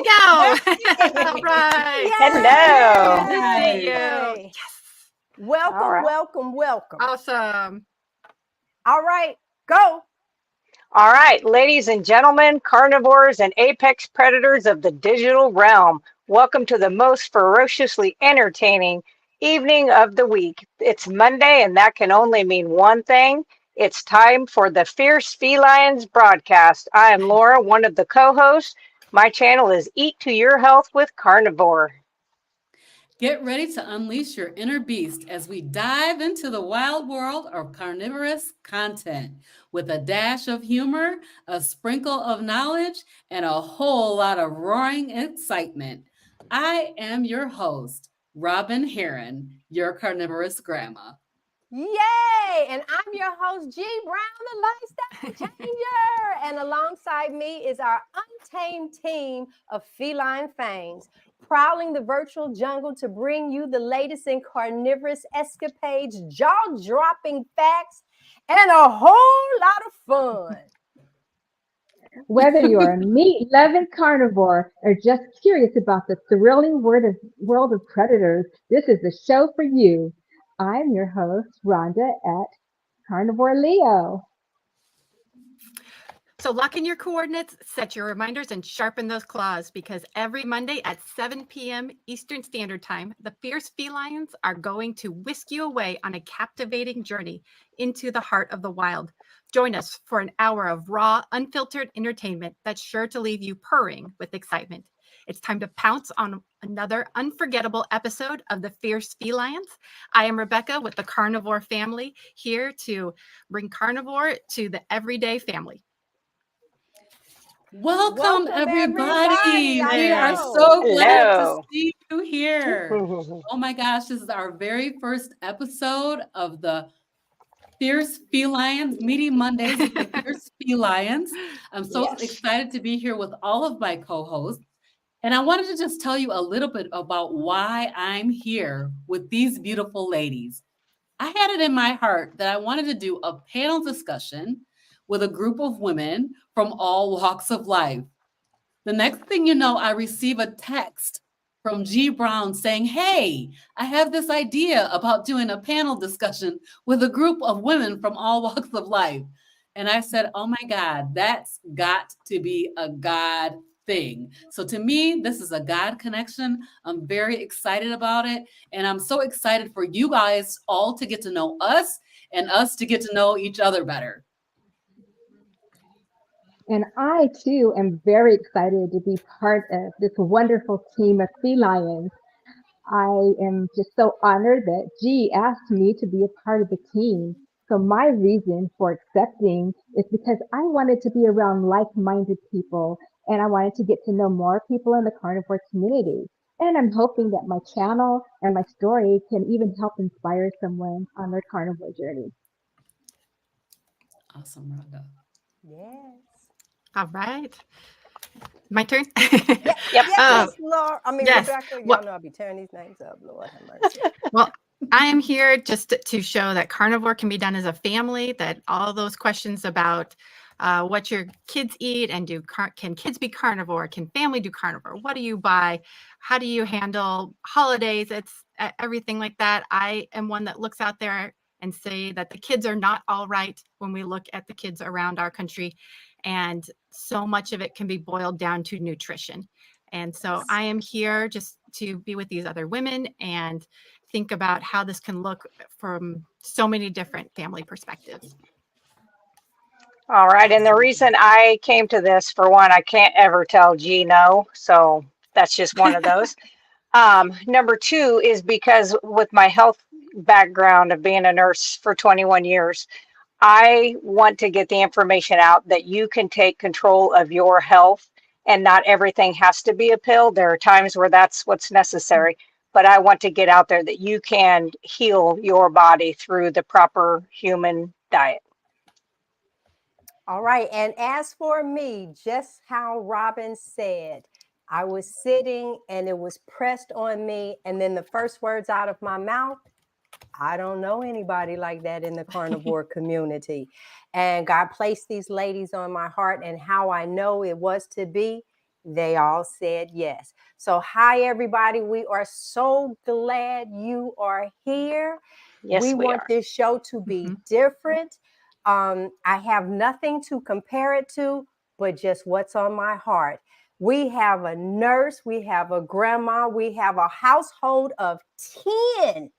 we go. All right. Yay! Hello. Good to see you. Yay! Yes. Welcome, All right. welcome. Awesome. All right, go. All right, ladies and gentlemen, carnivores and apex predators of the digital realm, welcome to the most ferociously entertaining evening of the week. It's Monday, and that can only mean one thing. It's time for the Fierce FeLions broadcast. I am Laura, one of the co-hosts. My channel is Eat to Your Health with Carnivore. Get ready to unleash your inner beast as we dive into the wild world of carnivorous content with a dash of humor, a sprinkle of knowledge, and a whole lot of roaring excitement. I am your host, Robin Heron, your carnivorous grandma. Yay! And I'm your host, G. Brown, the Lifestyle Changer. And alongside me is our untamed team of feline fangs, prowling the virtual jungle to bring you the latest in carnivorous escapades, jaw-dropping facts, and a whole lot of fun. Whether you're a meat-loving carnivore or just curious about the thrilling world of predators, this is the show for you. I'm your host, Rhonda at Carnivore Leo. So lock in your coordinates, set your reminders, and sharpen those claws because every Monday at 7 p.m. Eastern Standard Time, the Fierce FeLions are going to whisk you away on a captivating journey into the heart of the wild. Join us for an hour of raw, unfiltered entertainment that's sure to leave you purring with excitement. It's time to pounce on another unforgettable episode of the Fierce FeLions. I am Rebecca with the Carnivore family, here to bring carnivore to the everyday family. Welcome, everybody. I We are know. so glad to Hello. see you here. Oh my gosh, this is our very first episode of the Fierce FeLions, Meaty Mondays with the Fierce FeLions. I'm so Yes. excited to be here with all of my co-hosts. And I wanted to just tell you a little bit about why I'm here with these beautiful ladies. I had it in my heart that I wanted to do a panel discussion with a group of women from all walks of life. The next thing you know, I receive a text from G. Brown saying, hey, I have this idea about doing a panel discussion with a group of women from all walks of life. And I said, oh my God, that's got to be a God thing. So to me, this is a God connection. I'm very excited about it. And I'm so excited for you guys all to get to know us and us to get to know each other better. And I, too, am very excited to be part of this wonderful team of FeLions. I am just so honored that G asked me to be a part of the team. So my reason for accepting is because I wanted to be around like-minded people, and I wanted to get to know more people in the carnivore community. And I'm hoping that my channel and my story can even help inspire someone on their carnivore journey. Awesome, Rhonda. Yes. All right. My turn? Yep. Yes, Laura. yes. Rebecca, y'all Well- know I'll be tearing these names up. Lord have mercy. Well, I am here just to show that carnivore can be done as a family, that all those questions about what your kids eat and can kids be carnivore? Can family do carnivore? What do you buy? How do you handle holidays? It's everything like that. I am one that looks out there and say that the kids are not all right when we look at the kids around our country. And so much of it can be boiled down to nutrition. And so I am here just to be with these other women and think about how this can look from so many different family perspectives. All right. And the reason I came to this, for one, I can't ever tell G no. So that's just one of those. Number two is because with my health background of being a nurse for 21 years, I want to get the information out that you can take control of your health and not everything has to be a pill. There are times where that's what's necessary, but I want to get out there that you can heal your body through the proper human diet. All right. And as for me, just how Robin said, I was sitting and it was pressed on me. And then the first words out of my mouth, I don't know anybody like that in the carnivore community. And God placed these ladies on my heart, and how I know it was to be They all said yes. So, hi, everybody. We are so glad you are here. Yes, We we want are. this show to be different. I have nothing to compare it to, but just what's on my heart. We have a nurse, we have a grandma, we have a household of 10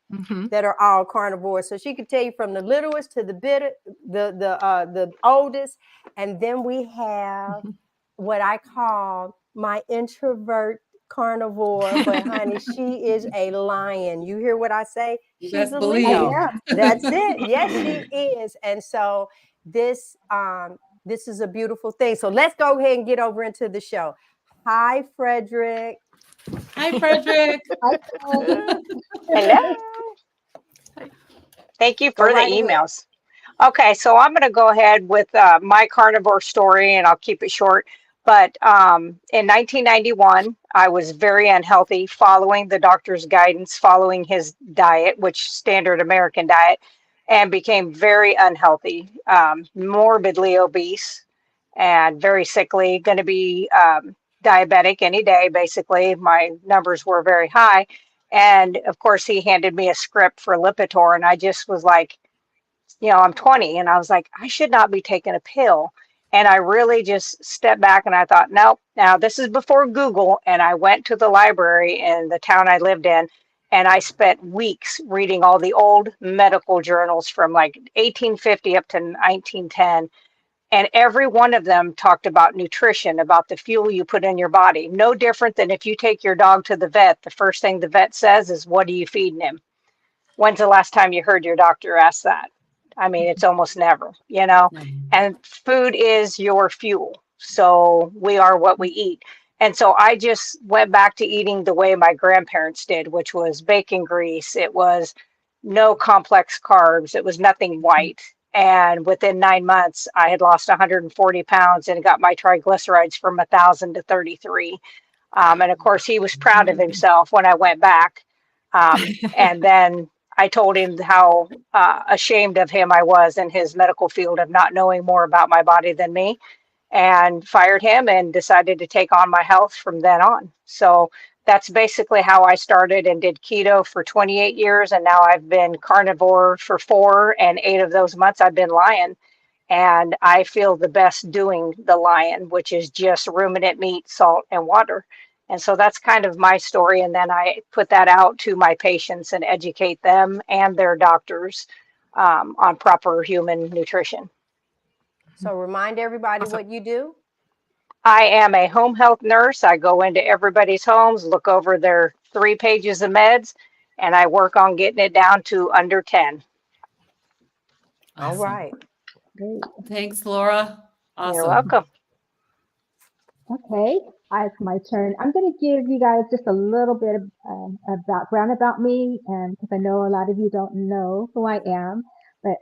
that are all carnivores. So she could tell you from the littlest to the oldest. And then we have what I call my introvert carnivore, but honey, she is a lion. You hear what I say? You She's best a believe. Leo. That's it. Yes, she is. And so this this is a beautiful thing. So let's go ahead and get over into the show. Hi, Frederick. Hi, Frederick. Hello. Thank you Go for the right ahead. emails. Okay, so I'm going to go ahead with my carnivore story, and I'll keep it short. But in 1991, I was very unhealthy, following the doctor's guidance, following his diet, which standard American diet, and became very unhealthy, morbidly obese, and very sickly. Going to be diabetic any day. Basically, my numbers were very high, and of course, he handed me a script for Lipitor, and I just was like, I'm 20, and I was like, I should not be taking a pill. And I really just stepped back and I thought, nope. Now this is before Google, and I went to the library in the town I lived in, and I spent weeks reading all the old medical journals from like 1850 up to 1910. And every one of them talked about nutrition, about the fuel you put in your body. No different than if you take your dog to the vet, the first thing the vet says is, what are you feeding him? When's the last time you heard your doctor ask that? I mean, it's almost never, and food is your fuel. So we are what we eat. And so I just went back to eating the way my grandparents did, which was bacon grease. It was no complex carbs. It was nothing white. And within 9 months, I had lost 140 pounds and got my triglycerides from 1,000 to 33. And of course, he was proud of himself when I went back. And then I told him how ashamed of him I was in his medical field of not knowing more about my body than me, and fired him and decided to take on my health from then on. So that's basically how I started, and did keto for 28 years. And now I've been carnivore for 4, and 8 of those months I've been lion. And I feel the best doing the lion, which is just ruminant meat, salt, and water. And so that's kind of my story. And then I put that out to my patients and educate them and their doctors on proper human nutrition. So remind everybody what you do. I am a home health nurse. I go into everybody's homes, look over their 3 pages of meds, and I work on getting it down to under 10. All right. Great. Thanks, Laura. Awesome. You're welcome. Okay, it's my turn. I'm going to give you guys just a little bit of background about me, and because I know a lot of you don't know who I am. But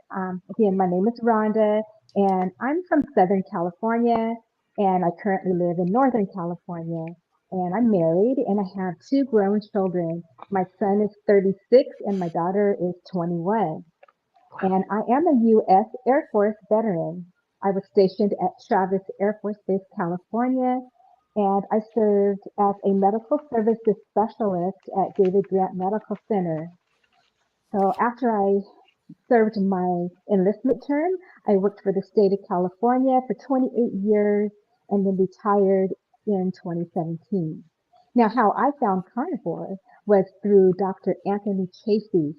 again, my name is Rhonda, and I'm from Southern California, and I currently live in Northern California. And I'm married, and I have 2 grown children. My son is 36, and my daughter is 21. And I am a U.S. Air Force veteran. I was stationed at Travis Air Force Base, California, and I served as a medical services specialist at David Grant Medical Center. So after I served my enlistment term, I worked for the state of California for 28 years and then retired in 2017. Now, how I found carnivore was through Dr. Anthony Chasey's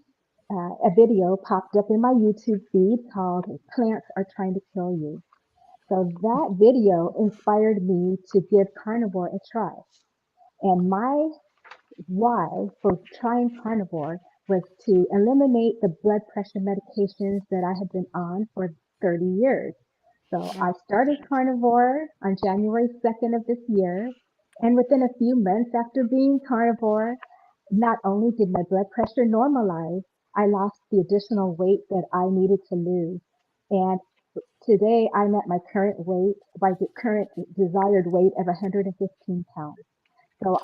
a video popped up in my YouTube feed called Plants Are Trying to Kill You. So that video inspired me to give carnivore a try. And my why for trying carnivore was to eliminate the blood pressure medications that I had been on for 30 years. So I started carnivore on January 2nd of this year. And within a few months after being carnivore, not only did my blood pressure normalize, I lost the additional weight that I needed to lose. And today I'm at my current weight, my current desired weight of 115 pounds. So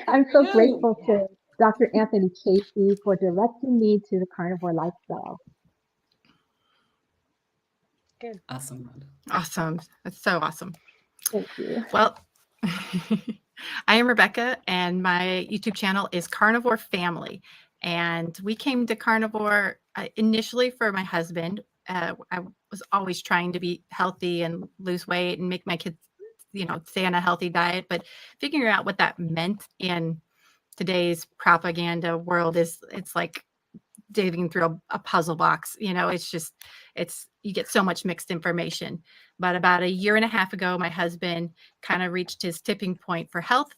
I'm so grateful to Dr. Anthony Chasey for directing me to the carnivore lifestyle. Good. Awesome. Awesome. That's so awesome. Thank you. Well, I am Rebecca, and my YouTube channel is Carnivore Family. And we came to carnivore initially for my husband. I was always trying to be healthy and lose weight and make my kids, stay on a healthy diet. But figuring out what that meant in today's propaganda world it's like digging through a puzzle box. You get so much mixed information. But about a year and a half ago, my husband kind of reached his tipping point for health.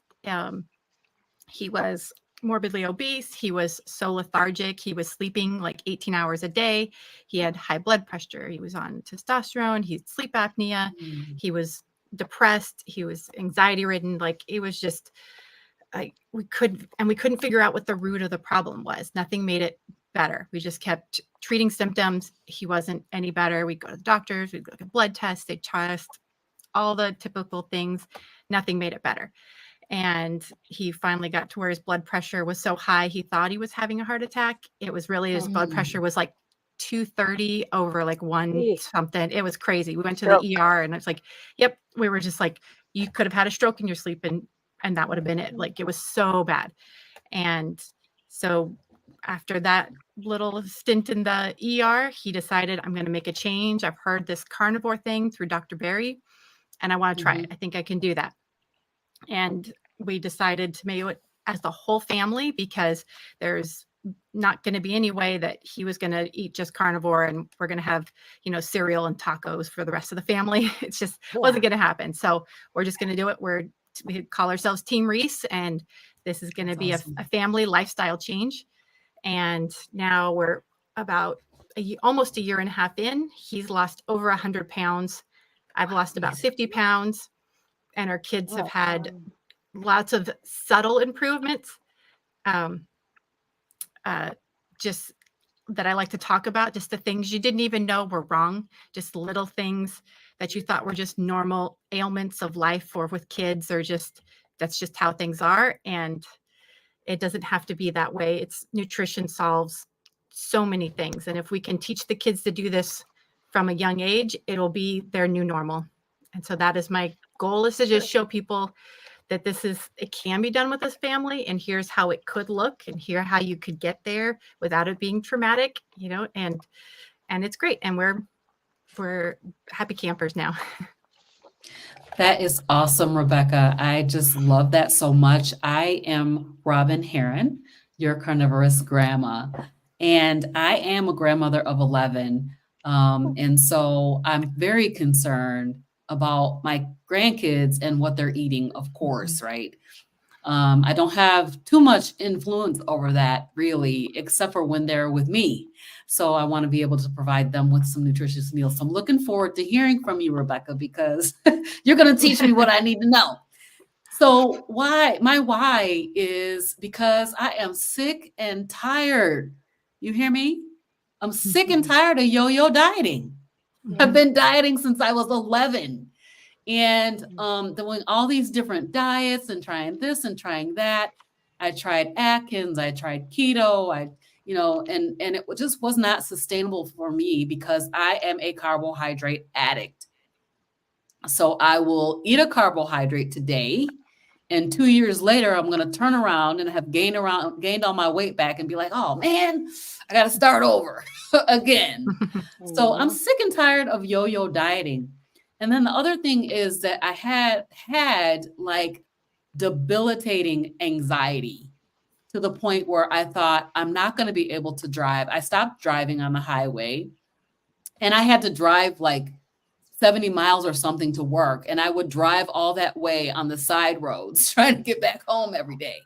He was morbidly obese. He was so lethargic. He was sleeping like 18 hours a day. He had high blood pressure. He was on testosterone. He had sleep apnea. He was depressed. He was anxiety ridden. Like it was just like we couldn't figure out what the root of the problem was. Nothing made it better. We just kept treating symptoms. He wasn't any better. We'd go to the doctors. We'd look at blood tests. They'd test all the typical things. Nothing made it better. And he finally got to where his blood pressure was so high, he thought he was having a heart attack. It was really his blood pressure was like 230 over like one something. It was crazy. We went to the ER and it's like, yep, we were just like, you could have had a stroke in your sleep and that would have been it. Like it was so bad. And so after that little stint in the ER, he decided I'm going to make a change. I've heard this carnivore thing through Dr. Berry and I want to try it. I think I can do that. And we decided to make it as the whole family because there's not going to be any way that he was going to eat just carnivore and we're going to have, cereal and tacos for the rest of the family. It's just wasn't going to happen. So we're just going to do it. We call ourselves Team Reese, and this is going to be awesome. a family lifestyle change. And now we're about almost a year and a half in. He's lost over 100 pounds. I've lost about 50 pounds. And our kids have had lots of subtle improvements, just that I like to talk about, just the things you didn't even know were wrong, just little things that you thought were just normal ailments of life or with kids, or that's just how things are. And it doesn't have to be that way. Nutrition solves so many things. And if we can teach the kids to do this from a young age, it'll be their new normal. And so that is my goal, is to just show people that it can be done with this family, and here's how it could look, and here how you could get there without it being traumatic, and it's great. And we're happy campers now. That is awesome, Rebecca. I just love that so much. I am Robin Heron, your carnivorous grandma, and I am a grandmother of 11. And so I'm very concerned about my grandkids and what they're eating, of course, right? I don't have too much influence over that really, except for when they're with me. So I want to be able to provide them with some nutritious meals. So I'm looking forward to hearing from you, Rebecca, because you're going to teach me what I need to know. So my why is because I am sick and tired. You hear me? I'm sick and tired of yo-yo dieting. I've been dieting since I was 11 and doing all these different diets and trying this and trying that. I tried Atkins, I tried keto, and it just was not sustainable for me because I am a carbohydrate addict. So I will eat a carbohydrate today, and 2 years later, I'm going to turn around and have gained all my weight back and be like, oh man, I got to start over again. So I'm sick and tired of yo-yo dieting. And then the other thing is that I had like debilitating anxiety to the point where I thought I'm not going to be able to drive. I stopped driving on the highway, and I had to drive like 70 miles or something to work. And I would drive all that way on the side roads trying to get back home every day.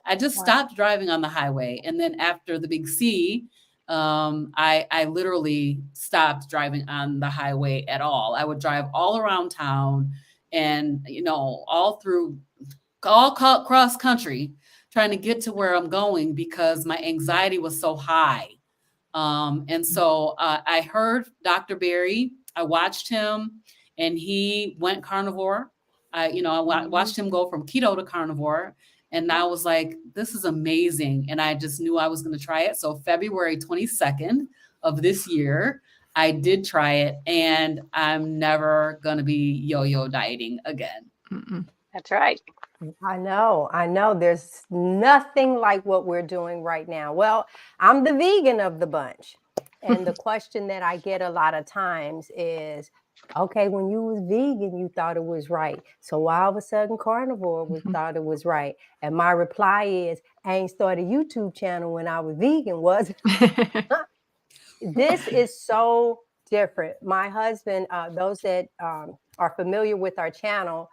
I just stopped driving on the highway. And then after the big C, I literally stopped driving on the highway at all. I would drive all around town and, all cross country trying to get to where I'm going because my anxiety was so high. And so I heard Dr. Berry. I watched him and he went carnivore. I watched him go from keto to carnivore. And I was like, this is amazing. And I just knew I was going to try it. So February 22nd of this year, I did try it, and I'm never going to be yo-yo dieting again. That's right. I know. There's nothing like what we're doing right now. Well, I'm the vegan of the bunch. And the question that I get a lot of times is, okay, when you was vegan, you thought it was right. So why all of a sudden carnivore thought it was right? And my reply is, I ain't started a YouTube channel when I was vegan, was This is so different. My husband, those that are familiar with our channel,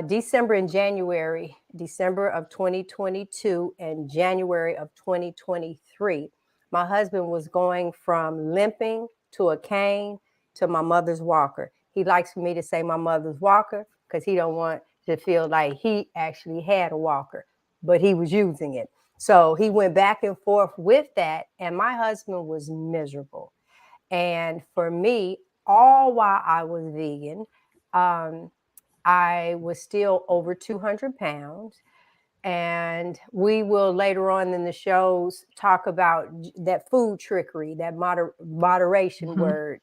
December and January, December of 2022 and January of 2023, my husband was going from limping to a cane to my mother's walker. He likes for me to say my mother's walker because he don't want to feel like he actually had a walker, but he was using it. So he went back and forth with that, and my husband was miserable. And for me, all while I was vegan, I was still over 200 pounds. And we will later on in the shows talk about that food trickery, that moderation word.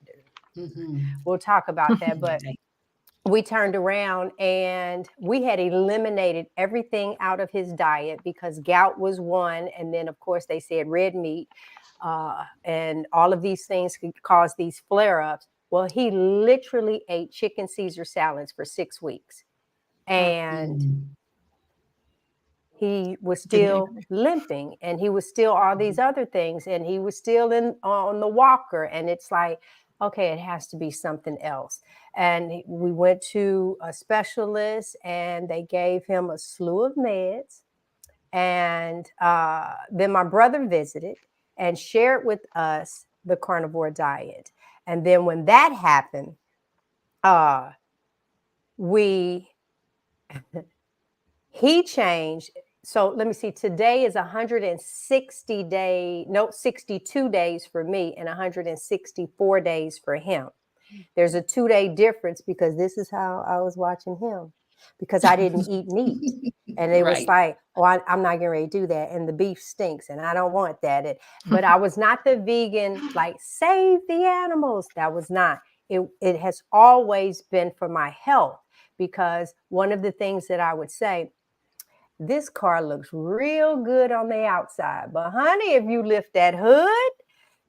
We'll talk about that. But we turned around and we had eliminated everything out of his diet because gout was one. And then, of course, they said red meat and all of these things could cause these flare-ups. Well, he literally ate chicken Caesar salads for 6 weeks. And he was still limping, and he was still all these other things, and he was still on the walker. And it's like, okay, it has to be something else. And we went to a specialist, and they gave him a slew of meds. And then my brother visited and shared with us the carnivore diet. And then when that happened, he changed. So let me see, today is 160 days, no, 62 days for me and 164 days for him. There's a 2-day difference because this is how I was watching him, because I didn't eat meat. And it was like, oh, I'm not getting ready to do that. And the beef stinks and I don't want that. But I was not the vegan, like save the animals. That was not. It has always been for my health, because one of the things that I would say, this car looks real good on the outside, but honey, if you lift that hood,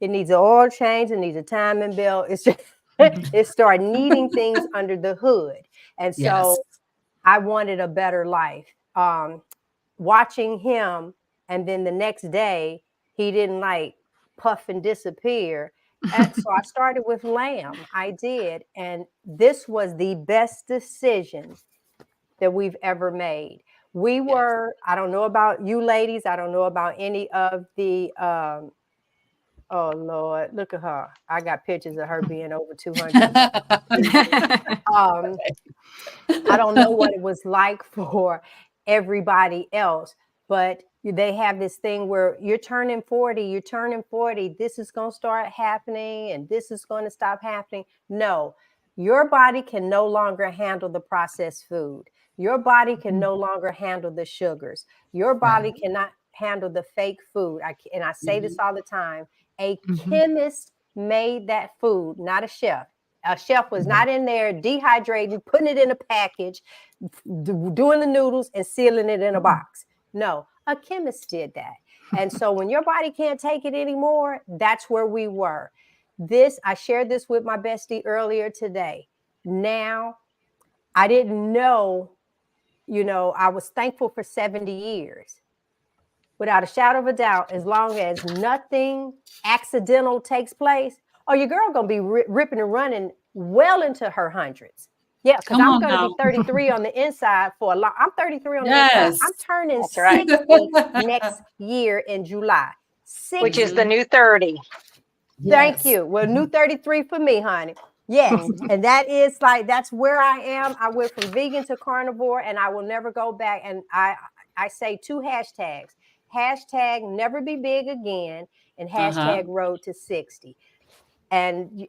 it needs an oil change, it needs a timing belt. It's just, it started needing things under the hood. And so I wanted a better life. Watching him, and then the next day, he didn't like puff and disappear. And so I started with lamb. I did. And this was the best decision that we've ever made. We were, I don't know about you ladies, I don't know about any of the, oh Lord, look at her. I got pictures of her being over 200. I don't know what it was like for everybody else, but they have this thing where you're turning 40, this is going to start happening and this is going to stop happening. No, your body can no longer handle the processed food. Your body can no longer handle the sugars. Your body cannot handle the fake food. I say this all the time. A chemist made that food, not a chef. A chef was not in there dehydrating, putting it in a package, doing the noodles and sealing it in a box. No, a chemist did that. And so when your body can't take it anymore, that's where we were. I shared this with my bestie earlier today. Now, I didn't know, I was thankful for 70 years. Without a shadow of a doubt, as long as nothing accidental takes place, your girl going to be ripping and running well into her hundreds. Yeah, because I'm going to be 33 on the inside for a long. I'm 33 on the inside. I'm turning 60 next year in July. 60. Which is the new 30. Thank you. Well, new 33 for me, honey. Yes. And that's where I am. I went from vegan to carnivore, and I will never go back. And I say 2 hashtags. Hashtag never be big again, and hashtag road to 60. And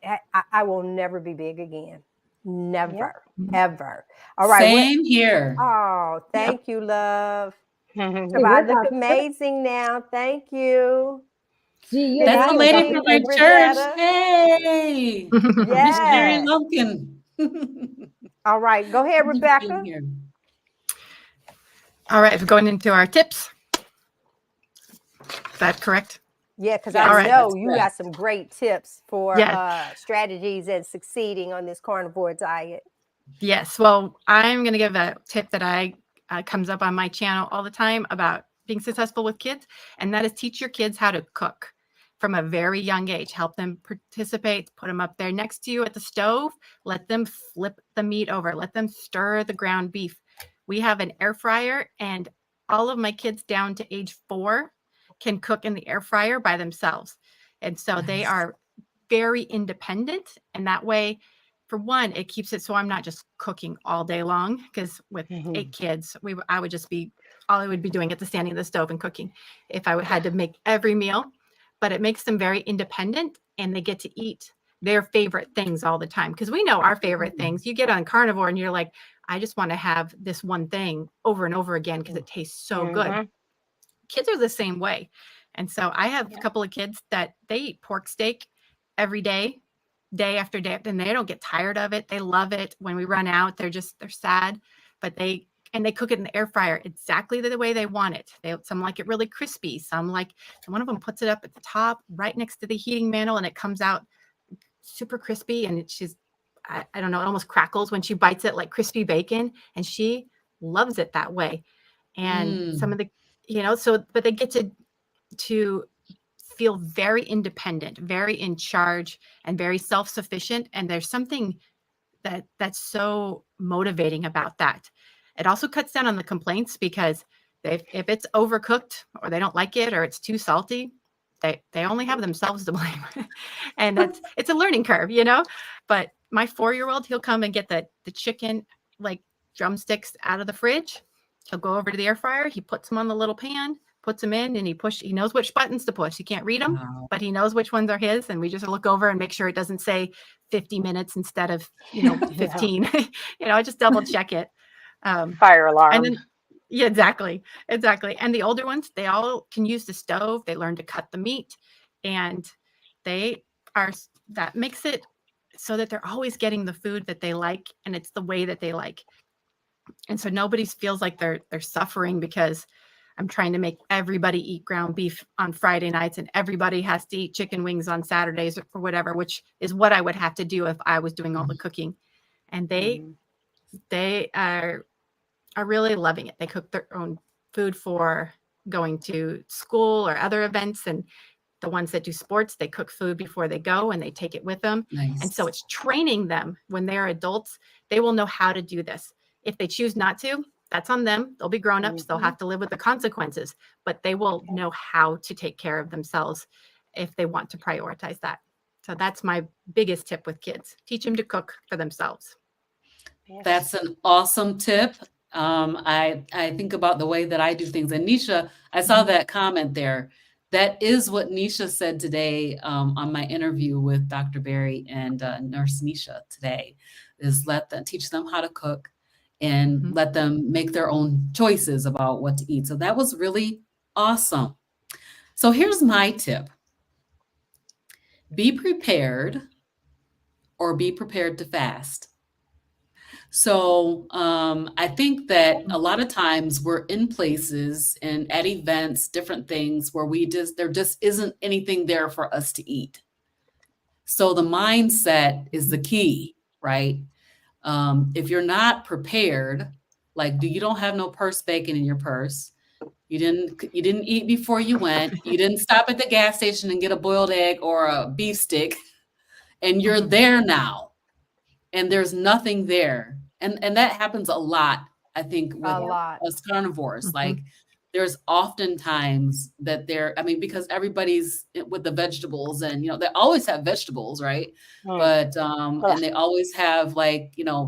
I will never be big again. Never, ever. All right. Same here. Oh, thank you, love. I look amazing now. Thank you. Gee, you and That's I the are lady about Meaty the from my and same. church. Rosetta. Hey, Miss Sherry Yes. Lumpkin. All right. Go ahead, Thank you for being Rebecca. here. All right, going into our tips. Is that correct? Yeah, because Yes, I right. know that's you correct. got some great tips for Yeah. strategies and succeeding on this carnivore diet. Yes. Well, I'm going to give a tip that comes up on my channel all the time about being successful with kids, and that is teach your kids how to cook from a very young age. Help them participate, put them up there next to you at the stove, let them flip the meat over, let them stir the ground beef. We have an air fryer, and all of my kids down to age 4 can cook in the air fryer by themselves. And so they Nice. are very independent, and that way, for one, it keeps it so I'm not just cooking all day long, because with 8 kids, I would just be all I would be doing at the standing of the stove and cooking if I had to make every meal. But it makes them very independent, and they get to eat their favorite things all the time, because we know our favorite things. You get on carnivore and you're like, I just want to have this one thing over and over again because it tastes so good. Kids are the same way. And so I have a couple of kids that they eat pork steak every day, day after day, and they don't get tired of it. They love it. When we run out, they're sad, but they cook it in the air fryer exactly the way they want it. Some like it really crispy. Some like, one of them puts it up at the top right next to the heating mantle, and it comes out super crispy. And I don't know, it almost crackles when she bites it like crispy bacon, and she loves it that way. And some of the, but they get to feel very independent, very in charge, and very self-sufficient. And there's something that's so motivating about that. It also cuts down on the complaints, because if it's overcooked or they don't like it or it's too salty, they only have themselves to blame. And it's a learning curve, But my 4-year-old, he'll come and get the chicken, like drumsticks, out of the fridge. He'll go over to the air fryer. He puts them on the little pan, puts them in, and he knows which buttons to push. He can't read them, but he knows which ones are his. And we just look over and make sure it doesn't say 50 minutes instead of, 15. I just double check it. Fire alarm. And then, yeah, exactly. And the older ones, they all can use the stove. They learn to cut the meat, and that makes it so that they're always getting the food that they like, and it's the way that they like. And so nobody feels like they're suffering because I'm trying to make everybody eat ground beef on Friday nights and everybody has to eat chicken wings on Saturdays or whatever, which is what I would have to do if I was doing all the cooking. And they are really loving it. They cook their own food for going to school or other events, and the ones that do sports, they cook food before they go and they take it with them. Nice. And so it's training them when they're adults. They will know how to do this. If they choose not to, that's on them. They'll be grown-ups. They'll have to live with the consequences, but they will know how to take care of themselves if they want to prioritize that. So that's my biggest tip with kids. Teach them to cook for themselves. That's an awesome tip. I think about the way that I do things. And Nisha, I saw that comment there. That is what Nisha said today on my interview with Dr. Berry and Nurse Nisha today, is teach them how to cook and let them make their own choices about what to eat. So that was really awesome. So here's my tip. Be prepared, or be prepared to fast. So I think that a lot of times we're in places and at events, different things where there just isn't anything there for us to eat. So the mindset is the key, right? If you're not prepared, like you don't have no purse bacon in your purse, you didn't eat before you went, you didn't stop at the gas station and get a boiled egg or a beef stick, and you're there now, and there's nothing there. And that happens a lot, I think, with us carnivores. Like there's often times that because everybody's with the vegetables, and they always have vegetables, right? But and they always have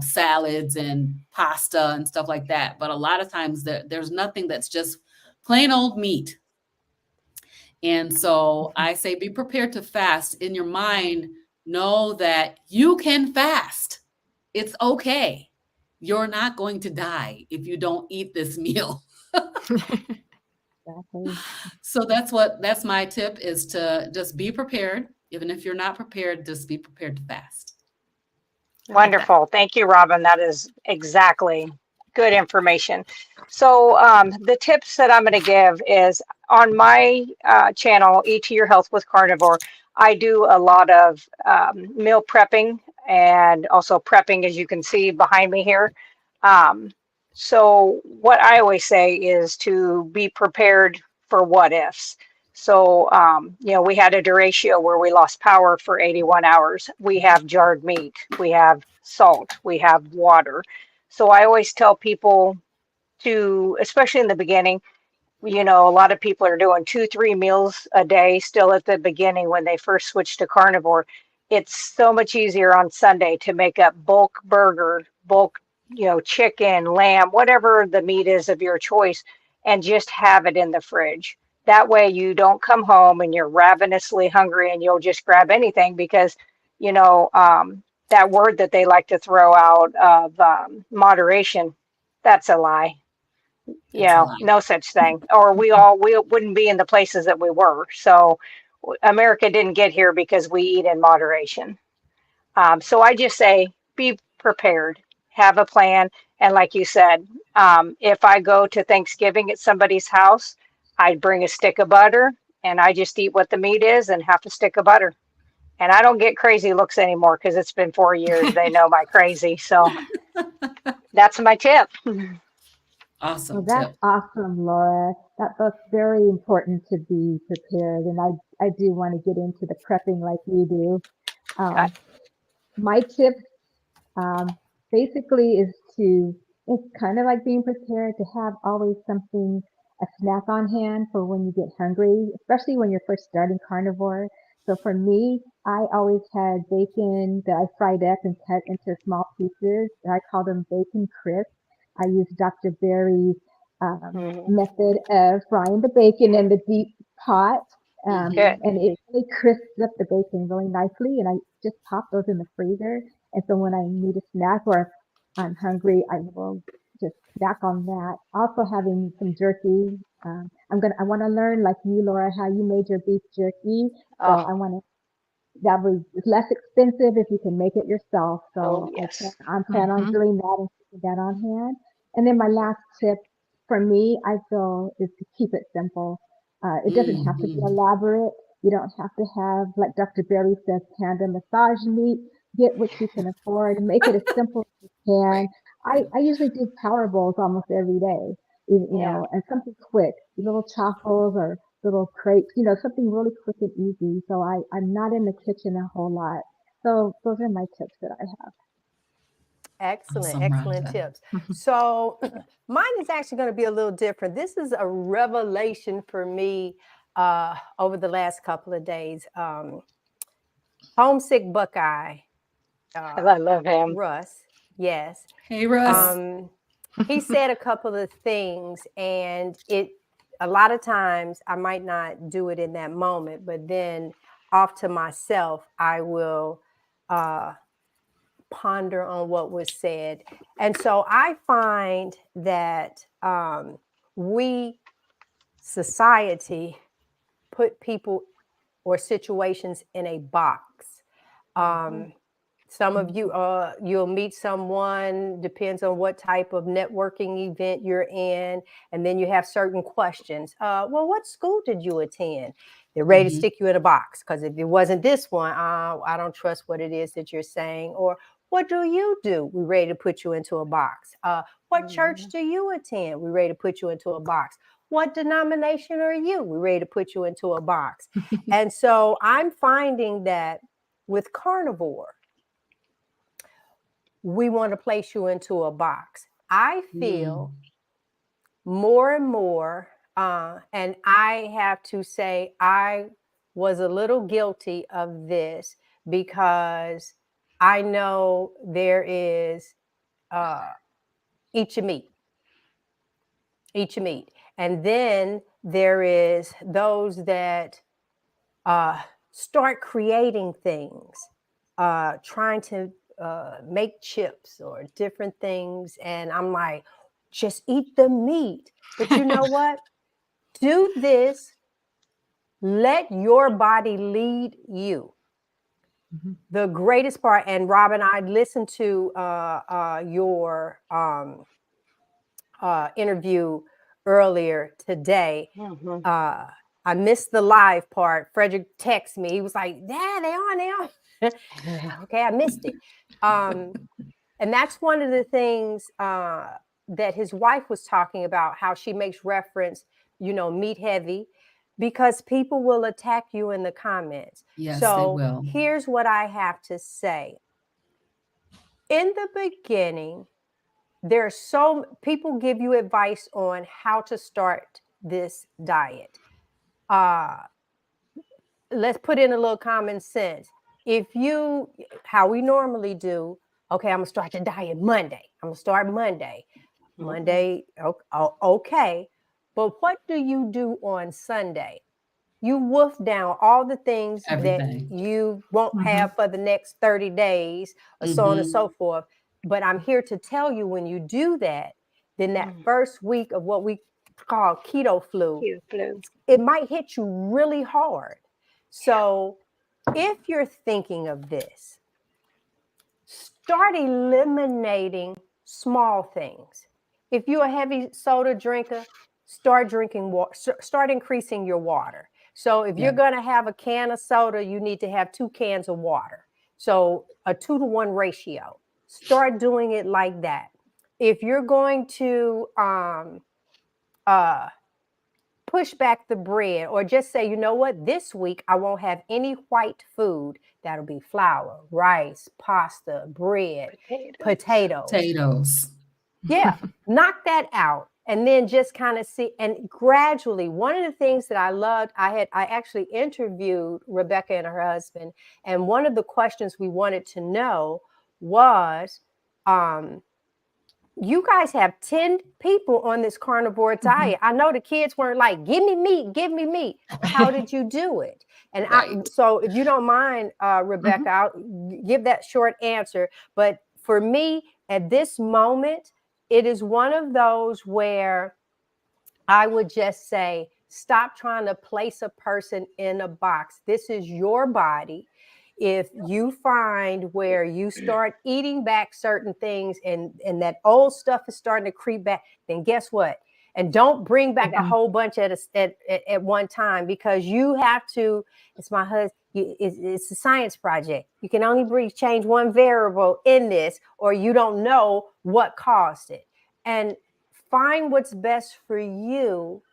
salads and pasta and stuff like that. But a lot of times there's nothing that's just plain old meat. And so I say, be prepared to fast. In your mind, know that you can fast. It's okay. You're not going to die if you don't eat this meal. Exactly. So that's my tip, is to just be prepared. Even if you're not prepared, just be prepared to fast. I like that. Wonderful. Thank you, Robin. That is exactly good information. So the tips that I'm going to give is on my channel, Eat to Your Health with Carnivore. I do a lot of meal prepping and also prepping, as you can see behind me here. So what I always say is to be prepared for what ifs. So, we had a derecho where we lost power for 81 hours. We have jarred meat, we have salt, we have water. So I always tell people to, especially in the beginning, a lot of people are doing 2, 3 meals a day still at the beginning when they first switch to carnivore. It's so much easier on Sunday to make up bulk burger, bulk, chicken, lamb, whatever the meat is of your choice, and just have it in the fridge. That way you don't come home and you're ravenously hungry and you'll just grab anything because, that word that they like to throw out of moderation, that's a lie. It's a lot. No such thing. Or we wouldn't be in the places that we were. So America didn't get here because we eat in moderation. So I just say, be prepared, have a plan. And like you said, if I go to Thanksgiving at somebody's house, I bring a stick of butter and I just eat what the meat is and half a stick of butter. And I don't get crazy looks anymore because it's been 4 years. They know my crazy. So that's my tip. Well, Awesome that's tip. awesome, Laura. That's very important to be prepared. And I do want to get into the prepping like you do. Okay. My tip basically it's kind of like being prepared to have always something, a snack on hand for when you get hungry, especially when you're first starting carnivore. So for me, I always had bacon that I fried up and cut into small pieces. And I call them bacon crisps. I use Dr. Berry's Mhm. method of frying the bacon in the deep pot. Hmm. Good. And it really crisps up the bacon really nicely. And I just pop those in the freezer. And so when I need a snack or I'm hungry, I will just snack on that. Also having some jerky. I want to learn like you, Laura, how you made your beef jerky. So Oh, I want to, that was it's less expensive if you can make it yourself. oh So yes. I'm plan on Hmm. doing that and keeping that on hand. And then my last tip for me, I feel, is to keep it simple. It doesn't have to be Hmm. elaborate. You don't have to have, like Dr. Berry says, panda massage meat. Get what you can afford and make it as simple as you can. I usually do power bowls almost every day, Yeah. and something quick, little chaffles or little crepes, something really quick and easy. So I'm not in the kitchen a whole lot. So those are my tips that I have. Excellent, Awesome, excellent Rhonda. tips. So mine is actually going to be a little different. This is a revelation for me over the last couple of days. Homesick Buckeye, uh, I love him. Russ, yes. Hey, Russ. Um, he said a couple of things, and a lot of times I might not do it in that moment, but then off to myself, I will ponder on what was said. And so I find that we, society, put people or situations in a box. Mhm. Some of you, you'll meet someone, depends on what type of networking event you're in. And then you have certain questions. Well, what school did you attend? They're ready to Hmm. stick you in a box because if it wasn't this one, I don't trust what it is that you're saying. Or what do you do? We're ready to put you into a box. What church Mhm. do you attend? We're ready to put you into a box. What denomination are you? We're ready to put you into a box. And so I'm finding that with carnivore, we want to place you into a box. I feel more and more, and I have to say, I was a little guilty of this because I know there is eat your meat, eat your meat. And then there is those that start creating things, trying to make chips or different things. And I'm like, just eat the meat. But you know what? Do this. Let your body lead you. The greatest part, and Robin, I listened to your interview earlier today. I missed the live part. Frederick texted me. He was like, "Dad, they on now." Okay, I missed it. And that's one of the things that his wife was talking about, how she makes reference, meat heavy, because people will attack you in the comments. Yes, so they will. Here's what I have to say. In the beginning, people give you advice on how to start this diet. Let's put in a little common sense. How we normally do, okay, I'm gonna start your diet Monday. I'm gonna start Monday. Monday, okay. But what do you do on Sunday? You wolf down all the things Everything. that you won't have for the next 30 days or so on and so forth. But I'm here to tell you, when you do that, then that first week of what we call keto flu, it might hit you really hard. So if you're thinking of this, start eliminating small things. If you're a heavy soda drinker, start drinking water, start increasing your water. So if you're going to have a can of soda, you need to have 2 cans of water. So a 2-to-1 ratio. Start doing it like that. If you're going to push back the bread, or just say, you know what, this week I won't have any white food. That'll be flour, rice, pasta, bread, potatoes. Yeah, knock that out. And then just kind of see, and gradually, one of the things that I loved, I actually interviewed Rebecca and her husband, and one of the questions we wanted to know was, you guys have 10 people on this carnivore diet. I know the kids weren't like, give me meat. How did you do it? And so if you don't mind, Rebecca, I'll give that short answer. But for me, at this moment, it is one of those where I would just say, stop trying to place a person in a box. This is your body. If you find where you start eating back certain things and that old stuff is starting to creep back, then guess what? And don't bring back a whole bunch at one time, because you have to, it's my husband, it's a science project. You can only change one variable in this, or you don't know what caused it. And find what's best for you,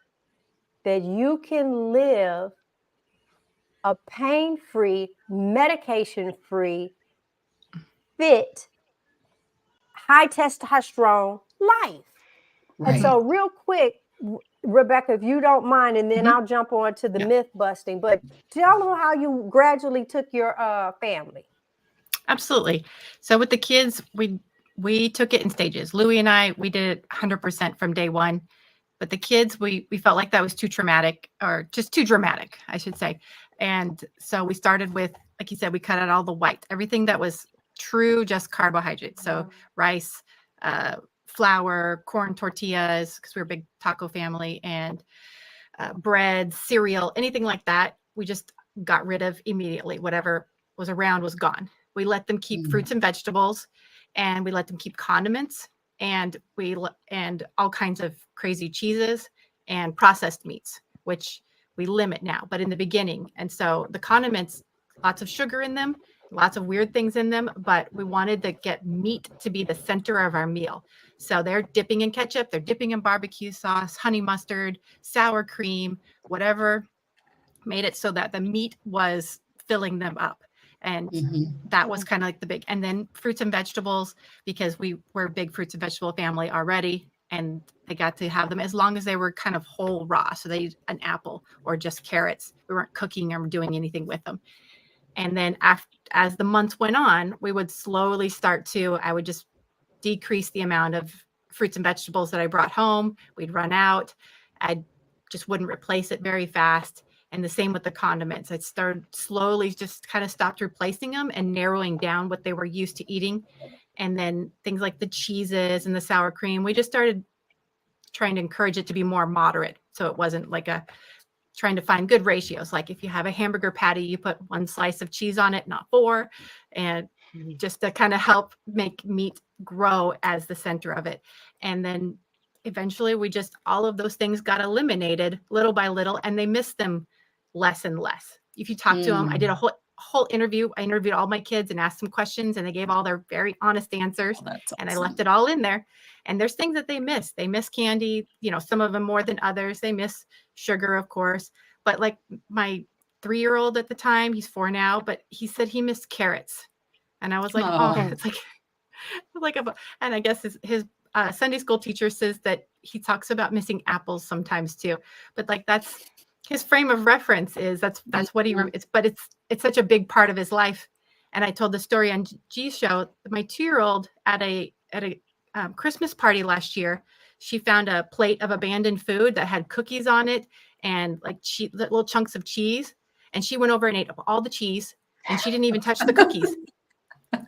that you can live a pain-free, medication-free, fit, high testosterone life. And so real quick, Rebecca, if you don't mind, and then I'll jump on to the myth busting, but tell them how you gradually took your family. Absolutely. So with the kids, we took it in stages. Louie and I, we did it 100% from day one. But the kids, we felt like that was too traumatic, or just too dramatic, I should say. And so we started with, like you said, we cut out all the white, everything that was true, just carbohydrates. So rice, flour, corn tortillas, because we're a big taco family, and bread, cereal, anything like that. We just got rid of immediately. Whatever was around was gone. We let them keep fruits and vegetables, and we let them keep condiments, and all kinds of crazy cheeses and processed meats, which we limit now, but in the beginning. And so the condiments, lots of sugar in them, lots of weird things in them, but we wanted to get meat to be the center of our meal. So they're dipping in ketchup, they're dipping in barbecue sauce, honey mustard, sour cream, whatever, made it so that the meat was filling them up. And that was kind of like the big, and then fruits and vegetables, because we were a big fruits and vegetable family already, and they got to have them as long as they were kind of whole raw. So they eat an apple or just carrots. We weren't cooking or doing anything with them. And then as the months went on, we would slowly I would just decrease the amount of fruits and vegetables that I brought home. We'd run out. I just wouldn't replace it very fast. And the same with the condiments. I started slowly, just kind of stopped replacing them and narrowing down what they were used to eating. And then things like the cheeses and the sour cream, we just started trying to encourage it to be more moderate. So it wasn't like trying to find good ratios. Like if you have a hamburger patty, you put 1 slice of cheese on it, not 4, and just to kind of help make meat grow as the center of it. And then eventually all of those things got eliminated little by little, and they missed them less and less. If you talk to them, I did a whole interview. I interviewed all my kids and asked them questions, and they gave all their very honest answers. Oh, that's and I awesome. left it all in there. And there's things that they miss. They miss candy, some of them more than others. They miss sugar, of course. But like my 3-year-old at the time, he's 4 now, but he said he missed carrots. And I was like, it's like and I guess his Sunday school teacher says that he talks about missing apples sometimes too. But like that's his frame of reference is that's what he but it's such a big part of his life. And I told the story on G's show. My 2-year-old at a Christmas party last year, she found a plate of abandoned food that had cookies on it and like little chunks of cheese. And she went over and ate up all the cheese, and she didn't even touch the cookies.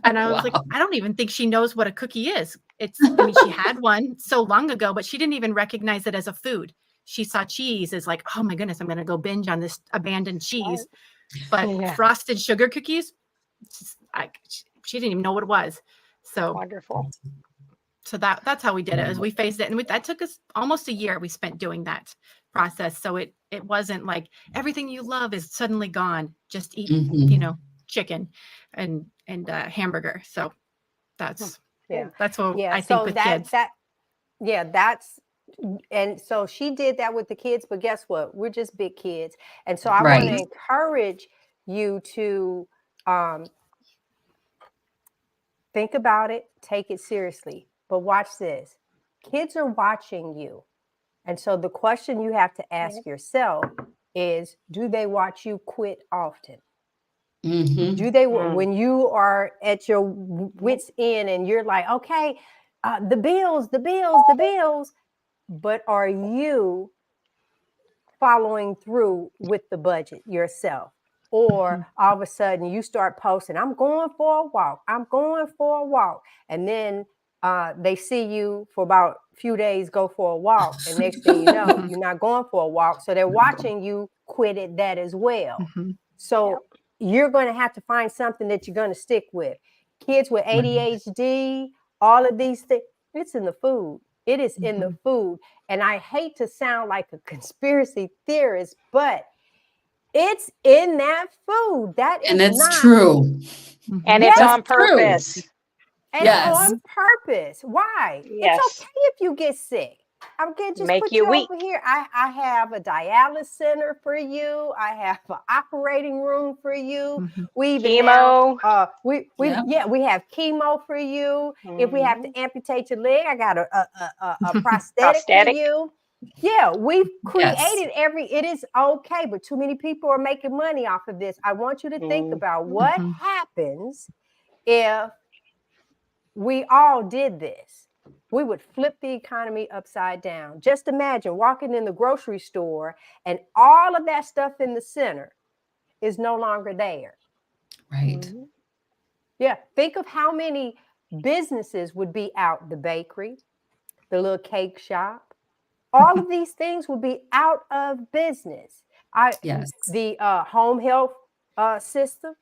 And I was like, I don't even think she knows what a cookie is. She had one so long ago, but she didn't even recognize it as a food. She saw cheese as like, oh my goodness, I'm going to go binge on this abandoned cheese. But frosted sugar cookies, she didn't even know what it was. So wonderful. So that's how we did it. As we phased it, and that took us almost a year. We spent doing that process. So it wasn't like everything you love is suddenly gone. Just eat, chicken and hamburger. So that's what I think with kids. And so she did that with the kids, but guess what? We're just big kids. And so I want to encourage you to think about it, take it seriously. But watch this. Kids are watching you. And so the question you have to ask yourself is, do they watch you quit often? Do they, when you are at your wit's end and you're like, okay, the bills, but are you following through with the budget yourself? Or all of a sudden you start posting, I'm going for a walk. And then they see you for about a few days go for a walk. And next thing you know, you're not going for a walk. So they're watching you quit at that as well. So you're going to have to find something that you're going to stick with. Kids with ADHD, all of these things, it's in the food. It is in the food. And I hate to sound like a conspiracy theorist, but it's in that food. And it's true. And it's on purpose. And on purpose. Why? Yes. It's okay if you get sick. I'm going to just make put you you weak. Over here. I have a dialysis center for you. I have an operating room for you. We even chemo. Have, we have chemo for you. If we have to amputate your leg, I got a prosthetic for you. Yeah, we've created it is okay, but too many people are making money off of this. I want you to think about what happens if we all did this. We would flip the economy upside down. Just imagine walking in the grocery store and all of that stuff in the center is no longer there. Right. Yeah. Think of how many businesses would be out. The bakery, the little cake shop, all of these things would be out of business. The home health system.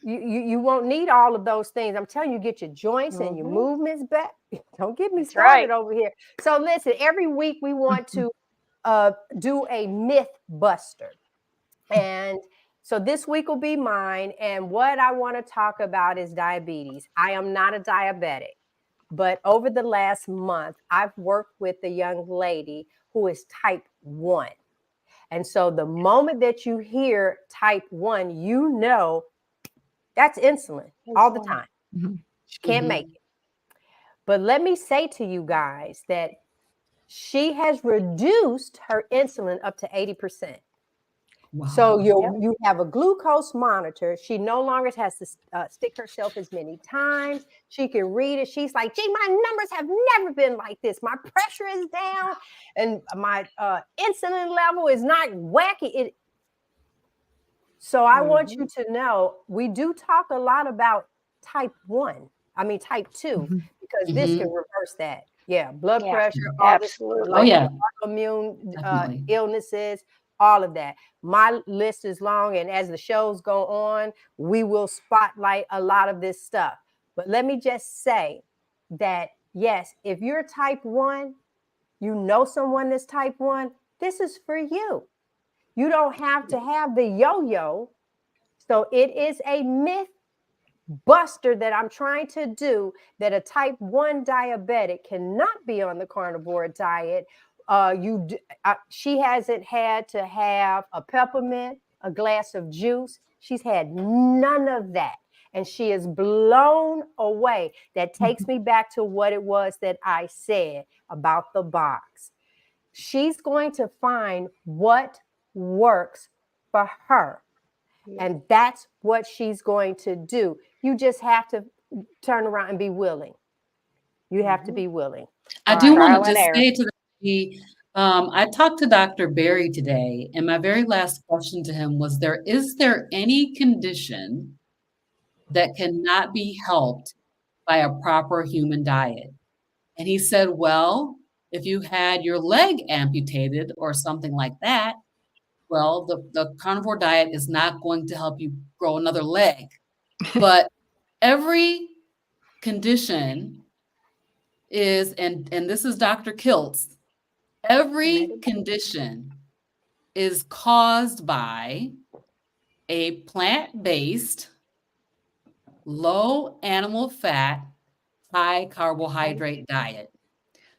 You won't need all of those things. I'm telling you, get your joints and your movements back. Don't get me started over here. So listen, every week we want to do a myth buster. And so this week will be mine. And what I want to talk about is diabetes. I am not a diabetic, but over the last month, I've worked with a young lady who is type 1. And so the moment that you hear type 1, you know that's insulin all the time. She can't make it. But let me say to you guys that she has reduced her insulin up to 80%. Wow. So you have a glucose monitor. She no longer has to stick herself as many times. She can read it. She's like, gee, my numbers have never been like this. My pressure is down and my insulin level is not wacky. So I want you to know, we do talk a lot about type 2, because this can reverse that. Yeah, blood Yeah, pressure, all this, absolutely. Oh, yeah. autoimmune Definitely. illnesses, all of that. My list is long, and as the shows go on, we will spotlight a lot of this stuff. But let me just say that, yes, if you're type 1, you know someone that's type 1, this is for you. You don't have to have the yo-yo. So it is a myth buster that I'm trying to do, that a type 1 diabetic cannot be on the carnivore diet. She hasn't had to have a peppermint, a glass of juice. She's had none of that. And she is blown away. That takes me back to what it was that I said about the box. She's going to find what works for her. And that's what she's going to do. You just have to turn around and be willing. You have to be willing. I All do right. want Trial to and just error. say to the, I talked to Dr. Barry today, and my very last question to him was, is there any condition that cannot be helped by a proper human diet? And he said, well, if you had your leg amputated or something like that, well, the carnivore diet is not going to help you grow another leg. But every condition is, and this is Dr. Kiltz, every condition is caused by a plant-based, low animal fat, high carbohydrate diet.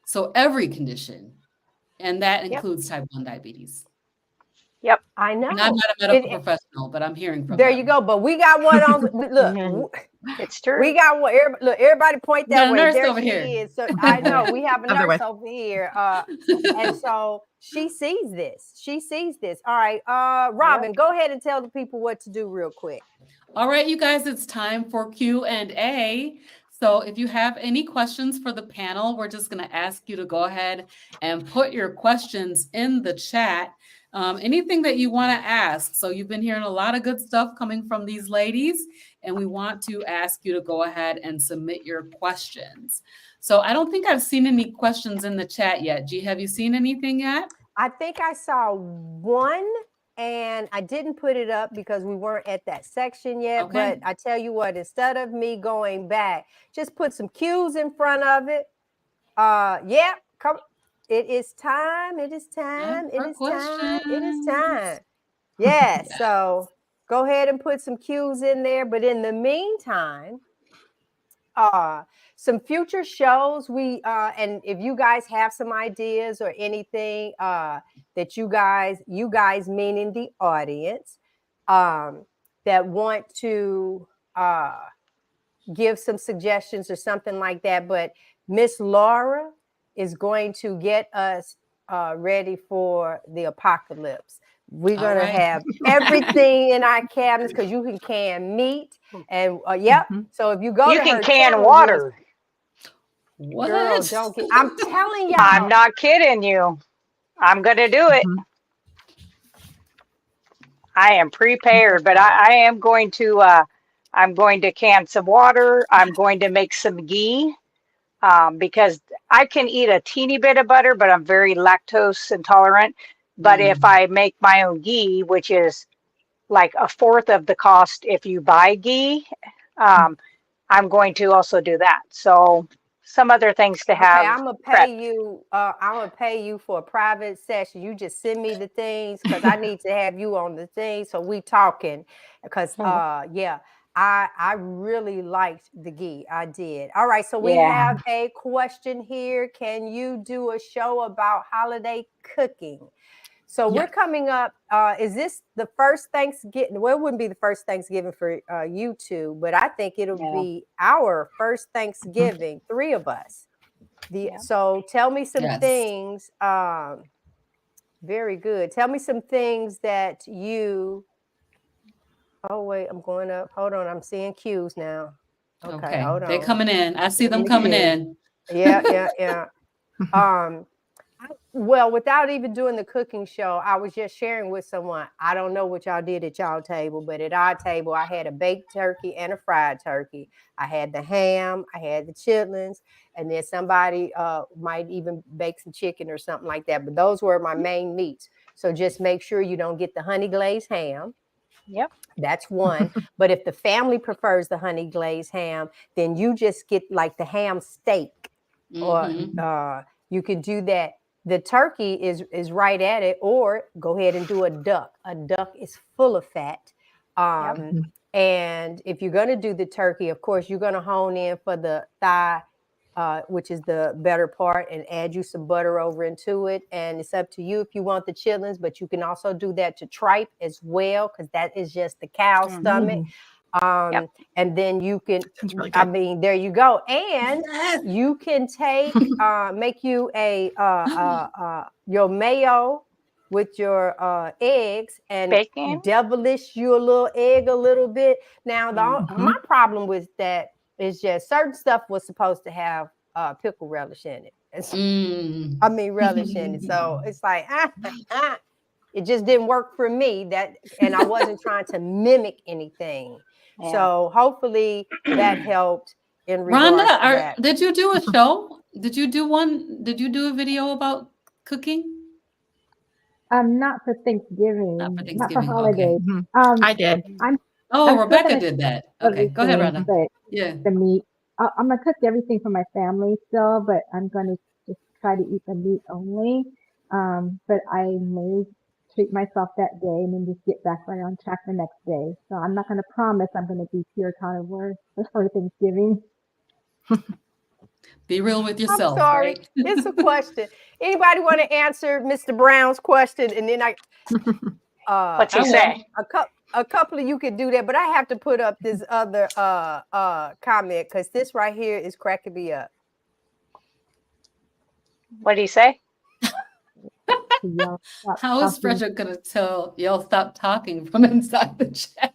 So every condition, and that includes type 1 diabetes. Yep. I know. And I'm not a medical professional, but I'm hearing from There them. you go. But we got one on. Look, It's true. we got one. Look, everybody point We got that a way. nurse There over she here. is. So I know we have a Other way. nurse over here. And so she sees this. She sees this. All right. Robin, go ahead and tell the people what to do real quick. All right, you guys, it's time for Q&A. So if you have any questions for the panel, we're just going to ask you to go ahead and put your questions in the chat. Anything that you want to ask. So you've been hearing a lot of good stuff coming from these ladies, and we want to ask you to go ahead and submit your questions. So I don't think I've seen any questions in the chat yet. G, have you seen anything yet? I think I saw one, and I didn't put it up because we weren't at that section yet. Okay. But I tell you what, instead of me going back, just put some cues in front of it. Yeah, come. It is time. It is time. It is time. It is time. Yeah. So go ahead and put some cues in there. But in the meantime, some future shows we and if you guys have some ideas or anything that you guys meaning the audience, that want to give some suggestions or something like that. But Miss Laura is going to get us ready for the apocalypse. We're going to have everything in our cabinets, because you can can meat. And so if you go You to can her can channel, water. What? girl, don't get, I'm telling y'all. I'm not kidding you. I'm going to do it. I am prepared, but I am going to I'm going to can some water. I'm going to make some ghee, because I can eat a teeny bit of butter, but I'm very lactose intolerant. But if I make my own ghee, which is like a fourth of the cost if you buy ghee, I'm going to also do that. So some other things to have. Okay, I'm gonna pay you. I'm gonna pay you for a private session. You just send me the things, because I need to have you on the thing, so we talking. Because I really liked the ghee. I did. All right, so we have a question here. Can you do a show about holiday cooking? So we're coming up. Is this the first Thanksgiving? Well, it wouldn't be the first Thanksgiving for you two, but I think it'll be our first Thanksgiving, three of us. So tell me some things. Very good. Tell me some things that you. Oh wait, I'm going up. Hold on, I'm seeing cues now. Okay, hold on. They're coming in. I see them coming in. Yeah. Well, without even doing the cooking show, I was just sharing with someone. I don't know what y'all did at y'all table, but at our table, I had a baked turkey and a fried turkey. I had the ham, I had the chitlins, and then somebody might even bake some chicken or something like that. But those were my main meats. So just make sure you don't get the honey glazed ham. Yep. That's one. But if the family prefers the honey glazed ham, then you just get like the ham steak, or you can do that. The turkey is right at it, or go ahead and do a duck. A duck is full of fat. And if you're going to do the turkey, of course, you're going to hone in for the thigh, which is the better part, and add you some butter over into it. And it's up to you if you want the chitlins, but you can also do that to tripe as well, because that is just the cow stomach. And then you can, really I mean, there you go. And you can take, make you a, your mayo with your eggs and Bacon. devilish you a little egg a little bit. Now, my problem with that is just certain stuff was supposed to have pickle relish in it. I mean, relish in it. So it's like, it just didn't work for me. And I wasn't trying to mimic anything. Yeah. So hopefully that helped in regards to that. Did you do a show? Did you do one? Did you do a video about cooking? Not for Thanksgiving. Not for holidays. Okay. I did. Rebecca did that. Okay, go ahead, Rhonda. But yeah, the meat. I'm gonna cook everything for my family still, but I'm gonna just try to eat the meat only. But I may treat myself that day and then just get back right on track the next day. So I'm not gonna promise I'm gonna be pure carnivore for Thanksgiving. Be real with yourself. I'm sorry. Right? It's a question. Anybody want to answer Mr. Brown's question? And then what's he say? A couple of you could do that, but I have to put up this other comment because this right here is cracking me up. What did he say? How is Frederick gonna tell y'all stop talking from inside the chat?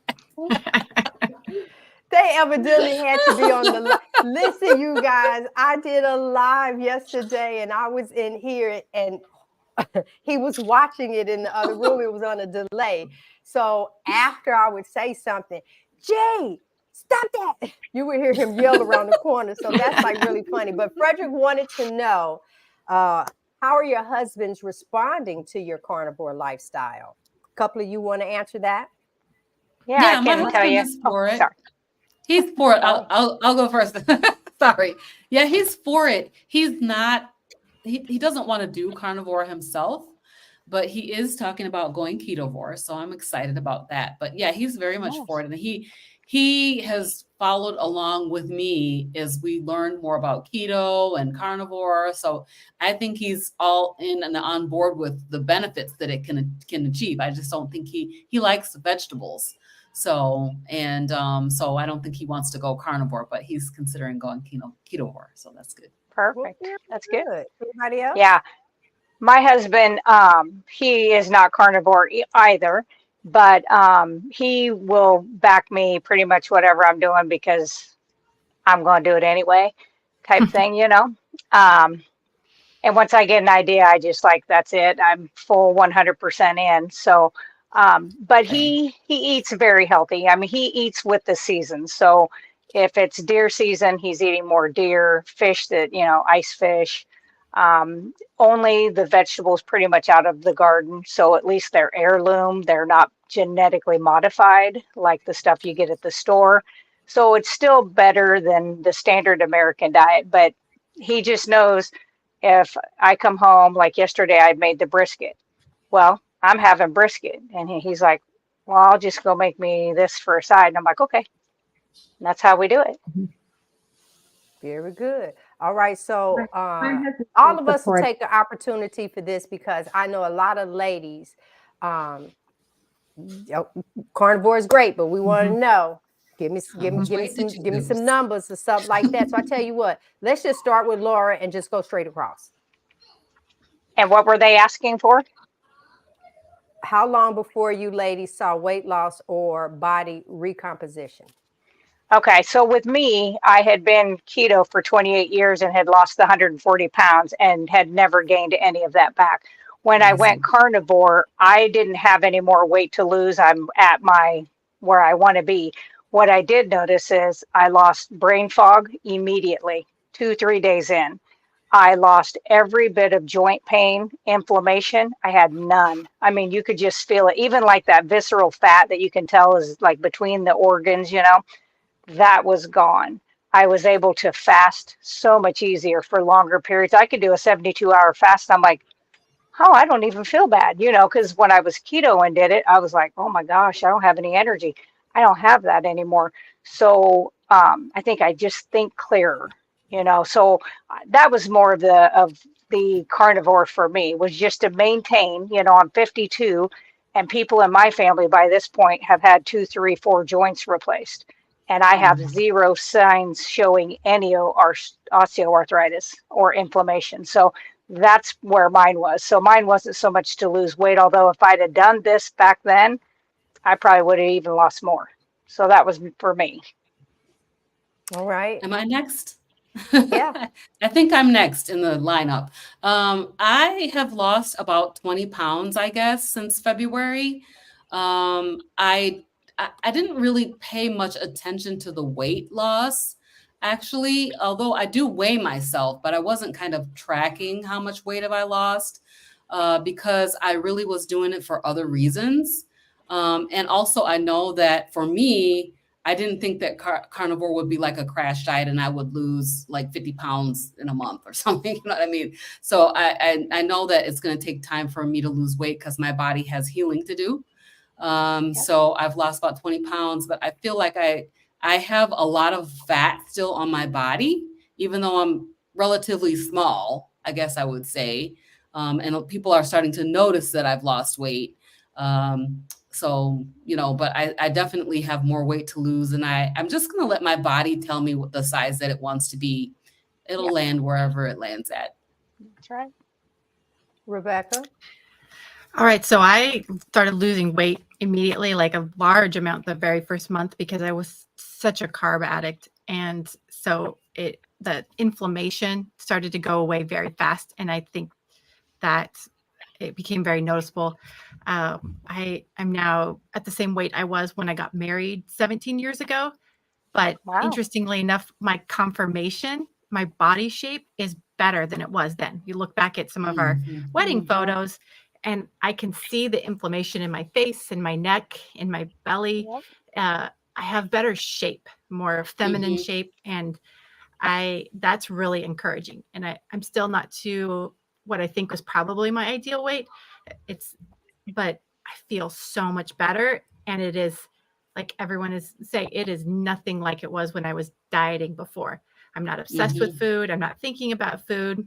They evidently had to be on the live. Listen, you guys, I did a live yesterday and I was in here and he was watching it in the other room. It was on a delay. So after I would say something, Jay, stop that. You would hear him yell around the corner. So that's like really funny. But Frederick wanted to know, how are your husbands responding to your carnivore lifestyle? A couple of you want to answer that? Yeah, I can tell you. Is for it. Sorry. He's for it. I'll go first. Sorry. Yeah, he's for it. He's not. He doesn't want to do carnivore himself, but he is talking about going ketovore. So I'm excited about that. But yeah, he's very much for it, and he has followed along with me as we learn more about keto and carnivore. So I think he's all in and on board with the benefits that it can achieve. I just don't think he likes vegetables. So so I don't think he wants to go carnivore, but he's considering going ketovore. So that's good. Perfect. That's good. Anybody else? Yeah. My husband, he is not carnivore either, but he will back me pretty much whatever I'm doing because I'm going to do it anyway type thing, you know. And once I get an idea, I just like, that's it. I'm full 100% in. So but he eats very healthy. I mean, he eats with the season. So if it's deer season, he's eating more deer, fish that, ice fish, only the vegetables pretty much out of the garden. So at least they're heirloom. They're not genetically modified like the stuff you get at the store. So it's still better than the standard American diet. But he just knows if I come home, like yesterday, I made the brisket. Well, I'm having brisket. And he's like, well, I'll just go make me this for a side. And I'm like, okay. And that's how we do it. Very good. All right. So all of us will take an opportunity for this because I know a lot of ladies, carnivore is great, but we want to know, give me some numbers or something like that. So I tell you what, let's just start with Laura and just go straight across. And what were they asking for? How long before you ladies saw weight loss or body recomposition? Okay, so with me, I had been keto for 28 years and had lost the 140 pounds and had never gained any of that back. When I went Awesome. carnivore, I didn't have any more weight to lose. I'm at my where I want to be. What I did notice is I lost brain fog immediately, 2, 3 days in. I lost every bit of joint pain, inflammation. I had none. I mean, you could just feel it, even like that visceral fat that you can tell is like between the organs, that was gone. I was able to fast so much easier for longer periods. I could do a 72-hour fast. I'm like, oh, I don't even feel bad, because when I was keto and did it, I was like, oh my gosh, I don't have any energy. I don't have that anymore. So I think I just think clearer. So that was more of the carnivore for me, was just to maintain. I'm 52, and people in my family by this point have had 2, 3, 4 joints replaced. And I have Mhm. zero signs showing any osteoarthritis or inflammation. So that's where mine was. So mine wasn't so much to lose weight, although if I'd have done this back then, I probably would have even lost more. So that was for me. All right. Am I next? Yeah. I think I'm next in the lineup. I have lost about 20 pounds, I guess, since February. I didn't really pay much attention to the weight loss, actually, although I do weigh myself, but I wasn't kind of tracking how much weight have I lost because I really was doing it for other reasons. And also, I know that for me, I didn't think that carnivore would be like a crash diet and I would lose like 50 pounds in a month or something. You know what I mean? So I know that it's going to take time for me to lose weight because my body has healing to do. Yep. So I've lost about 20 pounds, but I feel like I have a lot of fat still on my body, even though I'm relatively small, I guess I would say. And people are starting to notice that I've lost weight. So, but I definitely have more weight to lose. And I'm just going to let my body tell me what the size that it wants to be. It'll Yep, land wherever it lands at. that's right. Rebecca. All right, so I started losing weight immediately, like a large amount the very first month because I was such a carb addict. And so the inflammation started to go away very fast. And I think that it became very noticeable. I'm now at the same weight I was when I got married 17 years ago. But Wow. interestingly enough, my conformation, my body shape is better than it was then. You look back at some of our Mhm. wedding Mm-hmm. photos, and I can see the inflammation in my face, in my neck, in my belly. Yep. I have better shape, more feminine Mhm. shape, and that's really encouraging. And I'm still not to what I think was probably my ideal weight. It's but I feel so much better, and it is like everyone is saying, it is nothing like it was when I was dieting before. I'm not obsessed with Mhm. food. I'm not thinking about food.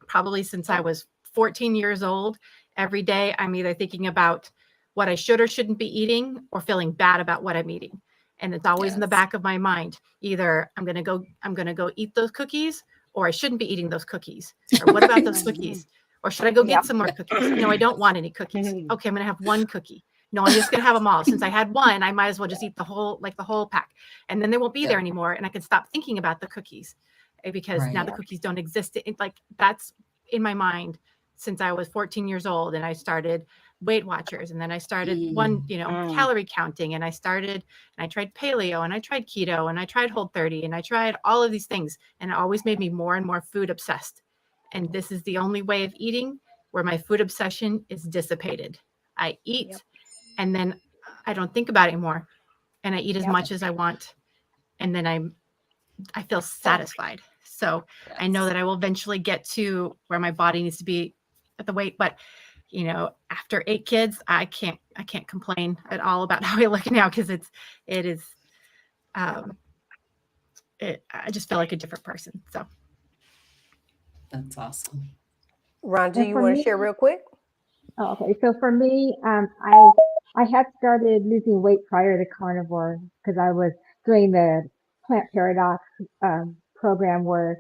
Probably since I Yep. was 14 years old, every day I'm either thinking about what I should or shouldn't be eating or feeling bad about what I'm eating. And it's always in the Yes. back of my mind. Either I'm going to go eat those cookies, or I shouldn't be eating those cookies. Or what about those Right. Mm-hmm. cookies? Or should I go get Yep. some more cookies? No, I don't want any cookies. Okay, I'm going to have one cookie. No, I'm just going to have them all. Since I had one, I might as well just eat the whole pack. And then they won't be there Yep. anymore. And I can stop thinking about the cookies because now the Right. Yep. cookies don't exist. Like that's in my mind since I was 14 years old, and I started Weight Watchers, and then I started Mm. Mm. calorie counting, and I tried paleo, and I tried keto, and I tried Whole30, and I tried all of these things, and it always made me more and more food obsessed. And this is the only way of eating where my food obsession is dissipated. I Yep. eat, and then I don't think about it anymore, and I eat as Yep. much as I want, and then I feel Oh, satisfied. So I know Yes. that I will eventually get to where my body needs to be at the weight. But after 8 kids, I can't complain at all about how I look now because it is um, I just feel like a different person. So That's awesome. Ron, do And you for want to me, share real quick? oh, okay. So for me, I had started losing weight prior to carnivore because I was doing the plant paradox program where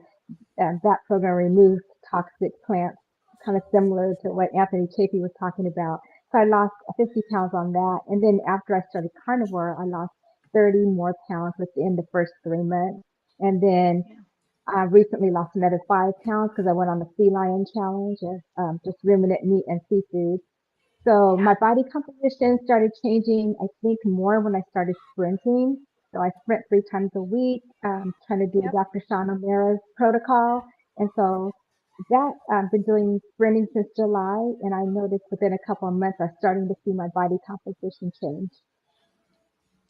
that program removes toxic plants, kind of similar to what Anthony Chapey was talking about. So I lost 50 pounds on that, and then after I started carnivore, I lost 30 more pounds within the first 3 months. And then I recently lost another 5 pounds because I went on the feline challenge of just ruminant meat and seafood. So my body composition started changing, I think, more when I started sprinting. So I sprint 3 times a week, trying to do Dr. Sean O'Mara's protocol. And so that I've been doing sprinting since July, and I noticed within a couple of months, I'm starting to see my body composition change.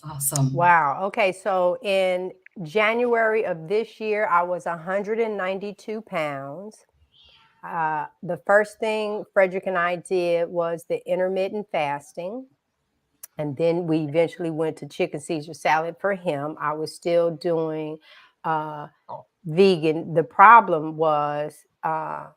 Awesome. Wow. Okay. So in January of this year, I was 192 pounds. The first thing Frederick and I did was the intermittent fasting. And then we eventually went to chicken Caesar salad for him. I was still doing vegan. The problem was the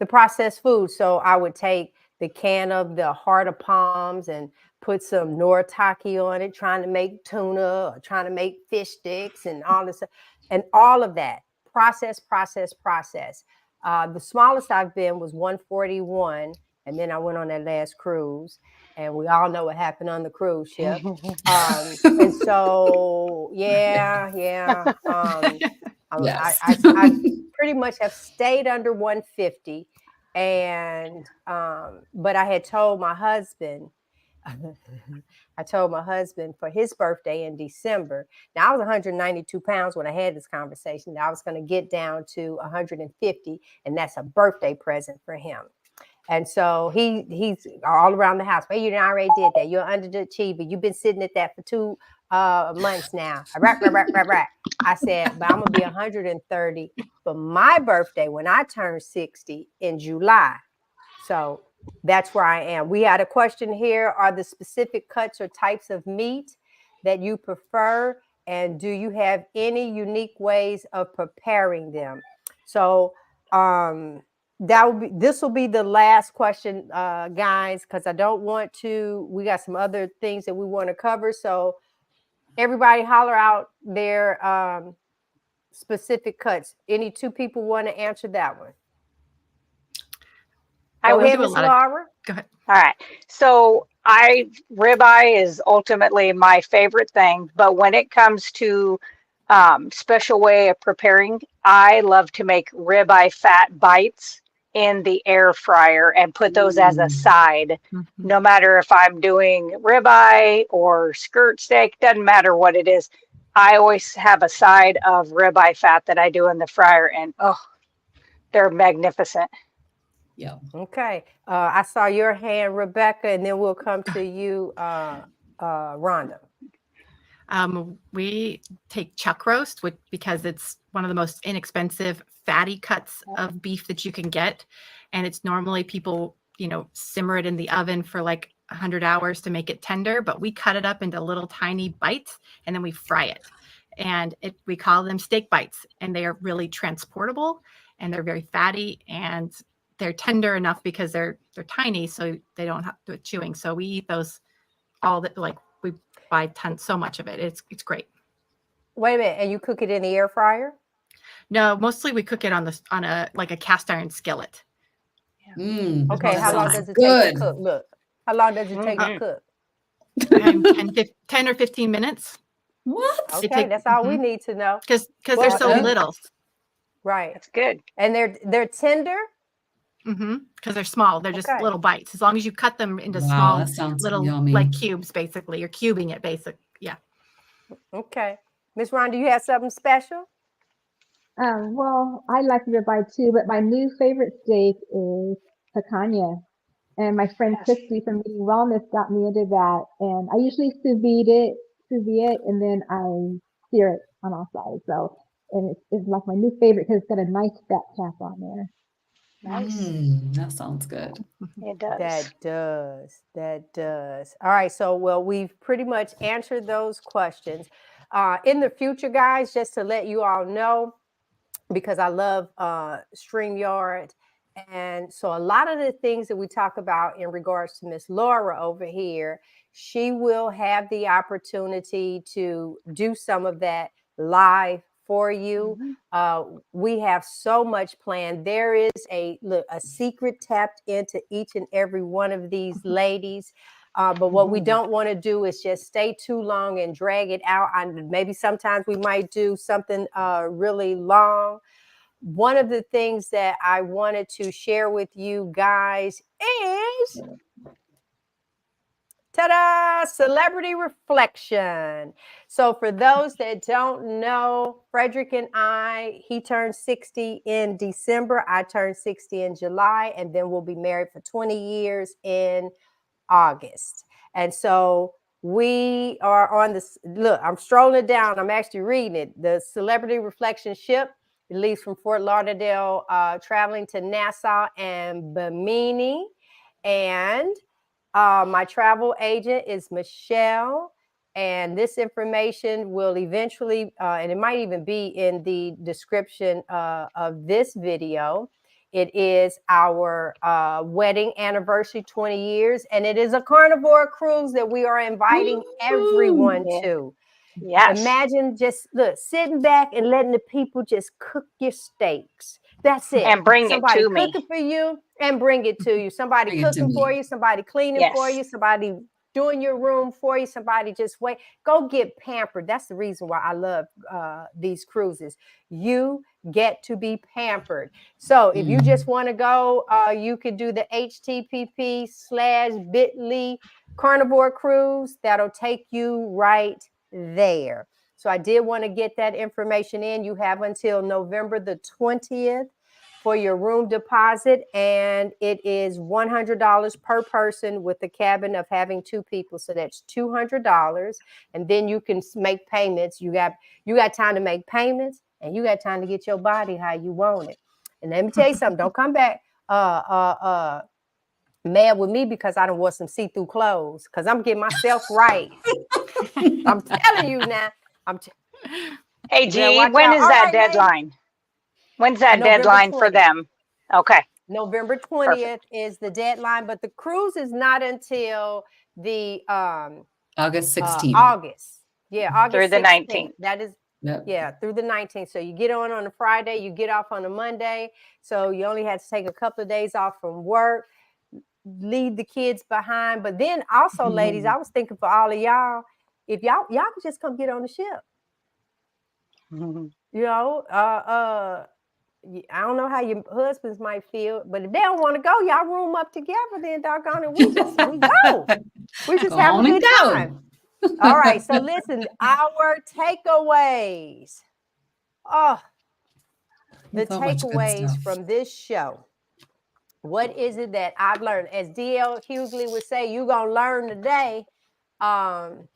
processed food. So I would take the can of the heart of palms and put some noritake on it, trying to make tuna or trying to make fish sticks and all this, and all of that process. The smallest I've been was 141, and then I went on that last cruise, and we all know what happened on the cruise ship. And so, Yes. I pretty much have stayed under 150. And but I had told my husband, for his birthday in December. Now I was 192 pounds when I had this conversation. Now I was going to get down to 150, and that's a birthday present for him. And so he's all around the house. Well, you already did that. You're underachiever. You've been sitting at that for 2 months now. I said, but I'm gonna be 130 for my birthday when I turn 60 in July. So that's where I am. We had a question here. Are the specific cuts or types of meat that you prefer? And do you have any unique ways of preparing them? So this will be the last question, guys, because I don't want to, we got some other things that we want to cover. So everybody holler out their specific cuts. Any 2 people want to answer that one? I Go will ahead, do a Miss lot Laura. Go ahead. All right. So ribeye is ultimately my favorite thing, but when it comes to special way of preparing, I love to make ribeye fat bites in the air fryer and put those as a side. No matter if I'm doing ribeye or skirt steak, doesn't matter what it is. I always have a side of ribeye fat that I do in the fryer, and oh, they're magnificent. Yeah. Okay. I saw your hand, Rebecca, and then we'll come to you, Rhonda. We take chuck roast because it's one of the most inexpensive fatty cuts of beef that you can get. And it's normally people, simmer it in the oven for like 100 hours to make it tender, but we cut it up into little tiny bites and then we fry it. And we call them steak bites, and they are really transportable and they're very fatty and they're tender enough because they're tiny, so they don't have to chewing. So we eat those we buy so much of it. It's great. Wait a minute, and you cook it in the air fryer? No, mostly we cook it on a cast iron skillet. Okay, how long does it take to cook? Look, how long does it take to cook? 10 or 15 minutes. What? Okay, that's all we need to know. Because they're so little. Right. That's good. And they're tender? Because they're small. They're just little bites. As long as you cut them into small little yummy. like cubes, basically. You're cubing it, basically. Yeah. Okay. Miss Rhonda, you have something special? Well, I like ribeye too, but my new favorite steak is picanha. And my friend Christy from Meaty Wellness got me into that. And I usually sous vide it, and then I sear it on all sides. So, and it's like my new favorite because it's got a nice fat cap on there. Nice. That sounds good. It does. That does. All right. So, well, we've pretty much answered those questions. In the future, guys, just to let you all know, because I love StreamYard. And so a lot of the things that we talk about in regards to Miss Laura over here, she will have the opportunity to do some of that live for you. We have so much planned. There is a secret tapped into each and every one of these ladies. But what we don't want to do is just stay too long and drag it out. Maybe sometimes we might do something really long. One of the things that I wanted to share with you guys is, ta-da, celebrity reflection. So for those that don't know, Frederick and he turned 60 in December. I turned 60 in July, and then we'll be married for 20 years in August. And so we are on this. Look, I'm strolling down. I'm actually reading it. The celebrity reflection ship. It leaves from Fort Lauderdale, traveling to Nassau and Bimini. And my travel agent is Michelle. And this information will eventually, and it might even be in the description of this video. It is our wedding anniversary, 20 years. And it is a Carnivore Cruise that we are inviting everyone to. Yes. Imagine just sitting back and letting the people just cook your steaks. That's it. And bring somebody it to me. cooking for you and bring it to you. Somebody cooking for you, somebody cleaning for you, somebody doing your room for you, somebody just wait. Go get pampered. That's the reason why I love these cruises. You get to be pampered. So if you just want to go, you could do the http://bit.ly Carnivore Cruise. That'll take you right there. So I did want to get that information in. You have until November the 20th for your room deposit, and it is $100 per person with the cabin of having 2 people. So that's $200, and then you can make payments. You got time to make payments, and you got time to get your body how you want it. And let me tell you something. Don't come back mad with me because I don't wear some see-through clothes, because I'm getting myself right. I'm telling you now. Hey, G, when is that deadline? When's that deadline for them? Okay. November 20th is the deadline, but the cruise is not until the August 16th. August. Yeah, August through the 16th. 19th. That is through the 19th. So you get on a Friday, you get off on a Monday. So you only have to take a couple of days off from work, leave the kids behind. But then also, ladies, I was thinking for all of y'all, if y'all could just come get on the ship. You know, I don't know how your husbands might feel, but if they don't want to go, y'all room up together, then doggone it, we go. We just have a good time. All right, so listen, our takeaways. Oh, the takeaways from this show. What is it that I've learned? As D.L. Hughley would say, you're going to learn today. And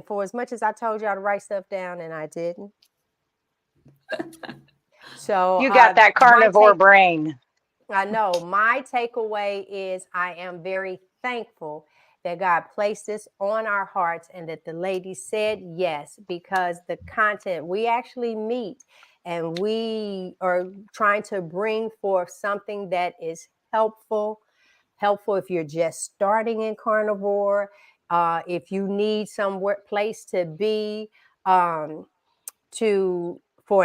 for as much as I told y'all to write stuff down, and I didn't. So you got that carnivore brain. I know. My takeaway is I am very thankful that God placed this on our hearts and that the ladies said yes, because the content we actually meet and we are trying to bring forth something that is helpful if you're just starting in carnivore. If you need somewhere place to be for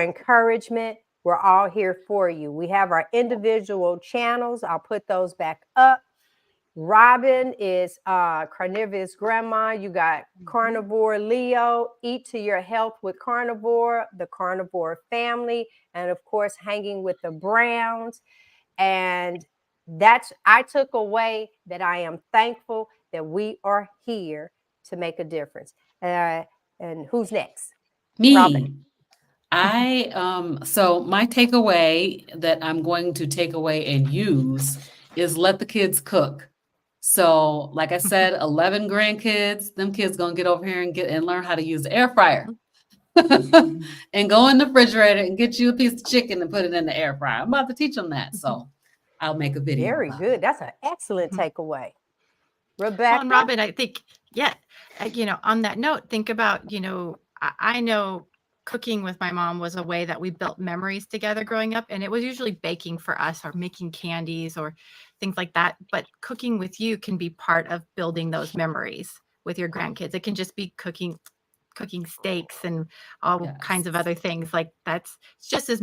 encouragement, we're all here for you. We have our individual channels. I'll put those back up. Robin is Carnivorous Grandma. You got Carnivore Leo, Eat to Your Health with Carnivore, the Carnivore Family, and of course, Hanging with the Browns. And I took away that I am thankful that we are here to make a difference. And who's next? Me. Robin. So my takeaway that I'm going to take away and use is let the kids cook. So like I said, 11 grandkids, them kids going to get over here and learn how to use the air fryer and go in the refrigerator and get you a piece of chicken and put it in the air fryer. I'm about to teach them that. So I'll make a video. Very good. That's an excellent takeaway. Rebecca. Well, and Robin, I think, on that note, think about, I know cooking with my mom was a way that we built memories together growing up. And it was usually baking for us or making candies or things like that. But cooking with you can be part of building those memories with your grandkids. It can just be cooking steaks and all kinds of other things like it's just as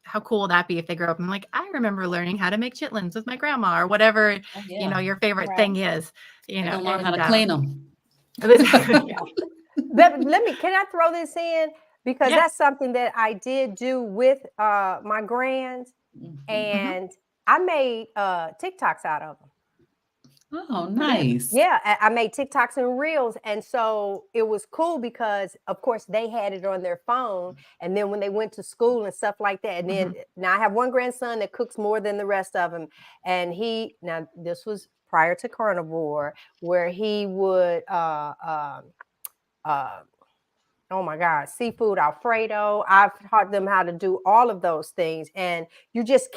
how cool will that be if they grow up and like, I remember learning how to make chitlins with my grandma or whatever, you know, your favorite thing is, you know, don't learn how to clean them. Yeah. Can I throw this in? Because that's something that I did do with my grands, and I made TikToks out of them. Oh, nice. Yeah, I made TikToks and reels. And so it was cool because, of course, they had it on their phone. And then when they went to school and stuff like that, and then now I have one grandson that cooks more than the rest of them. And now this was prior to Carnivore, where he would, oh my God, seafood Alfredo. I've taught them how to do all of those things. And you just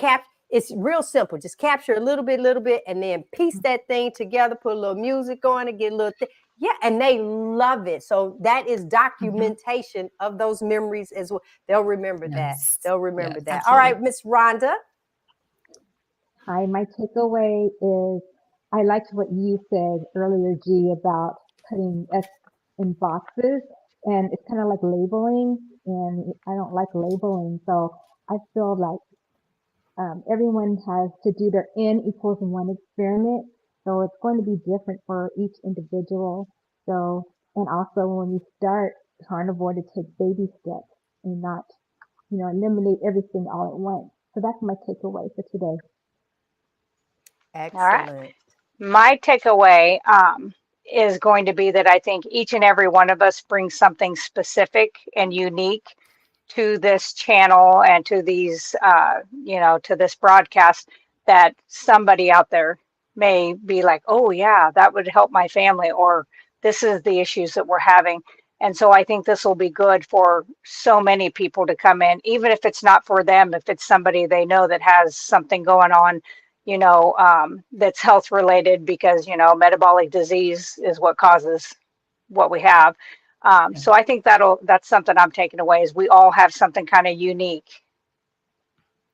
it's real simple. Just capture a little bit, and then piece that thing together, put a little music on it, get a little yeah, and they love it. So that is documentation of those memories as well. They'll remember that. They'll remember that. Absolutely. All right, Miss Rhonda. Hi, my takeaway is I liked what you said earlier, G, about putting us in boxes, and it's kind of like labeling, and I don't like labeling. So I feel like everyone has to do their N equals 1 experiment. So it's going to be different for each individual. So, and also when we start Carnivore, to take baby steps and not, eliminate everything all at once. So that's my takeaway for today. Excellent. All right. My takeaway is going to be that I think each and every one of us brings something specific and unique to this channel and to these, to this broadcast, that somebody out there may be like, oh yeah, that would help my family, or this is the issues that we're having. And so I think this will be good for so many people to come in, even if it's not for them, if it's somebody they know that has something going on, that's health related, because, metabolic disease is what causes what we have. So I think that's something I'm taking away, is we all have something kind of unique.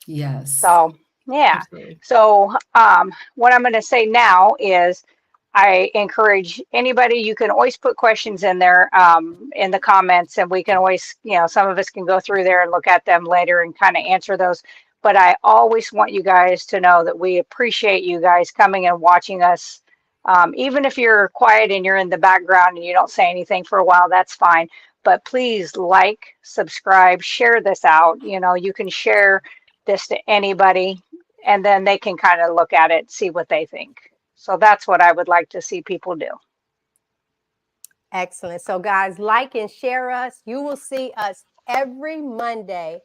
Yes. So, yeah. Absolutely. So what I'm going to say now is I encourage anybody, you can always put questions in there in the comments, and we can always, some of us can go through there and look at them later and kind of answer those. But I always want you guys to know that we appreciate you guys coming and watching us. Even if you're quiet and you're in the background and you don't say anything for a while, that's fine. But please like, subscribe, share this out. You can share this to anybody, and then they can kind of look at it, see what they think. So that's what I would like to see people do. Excellent. So guys, like and share us. You will see us every Monday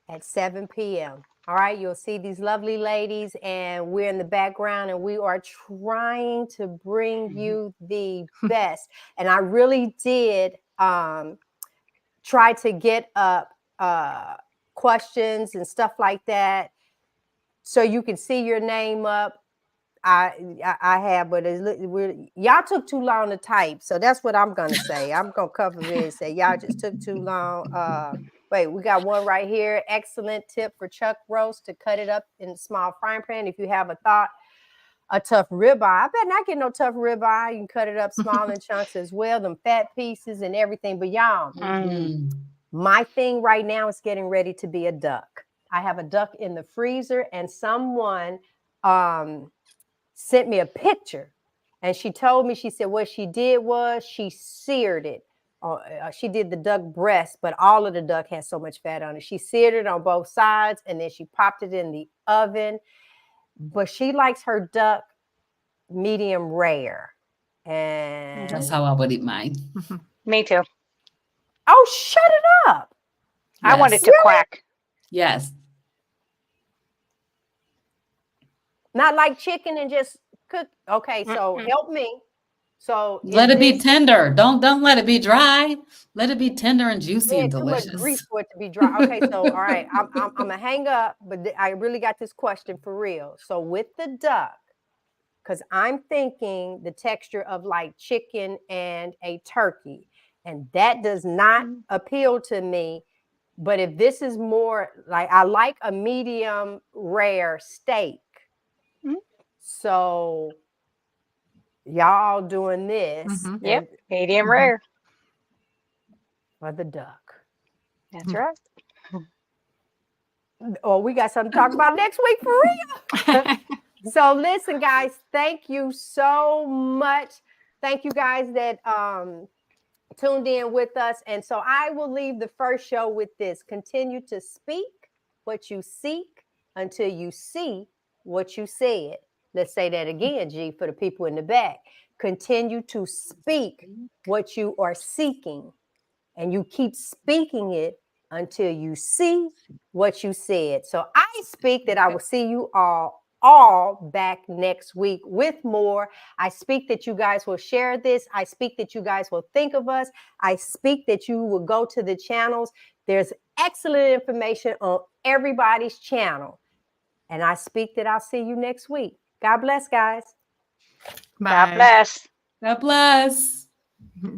at 7 p.m. All right, you'll see these lovely ladies, and we're in the background, and we are trying to bring you the best. And I really did try to get up questions and stuff like that, so you can see your name up. I have, but y'all took too long to type, so that's what I'm gonna say. I'm gonna cover it and say y'all just took too long. Wait, we got one right here. Excellent tip for chuck roast: to cut it up in a small frying pan. If you have a tough ribeye, I bet not get no tough ribeye. You can cut it up small in chunks as well, them fat pieces and everything. But y'all, my thing right now is getting ready to be a duck. I have a duck in the freezer, and someone sent me a picture, and she told me, she said what she did was she seared it. She did the duck breast, but all of the duck has so much fat on it. She seared it on both sides, and then she popped it in the oven. But she likes her duck medium rare. And that's how I would eat mine. Me too. Oh, shut it up. Yes. I want it to quack. Yes. Not like chicken and just cook. Okay, so help me. So let it be tender. Don't let it be dry. Let it be tender and juicy and delicious. Too much grease for it to be dry. Okay, so all right, I'm gonna hang up, but I really got this question for real. So with the duck, because I'm thinking the texture of like chicken and a turkey, and that does not appeal to me. But if this is more like, I like a medium rare steak. So y'all doing this. Yep, medium rare. For the duck. That's right. Oh, we got something to talk about next week for real. So listen, guys, thank you so much. Thank you guys that tuned in with us. And so I will leave the first show with this. Continue to speak what you seek until you see what you said. Let's say that again, G, for the people in the back. Continue to speak what you are seeking, and you keep speaking it until you see what you said. So I speak that I will see you all back next week with more. I speak that you guys will share this. I speak that you guys will think of us. I speak that you will go to the channels. There's excellent information on everybody's channel. And I speak that I'll see you next week. God bless, guys. God bless. God bless.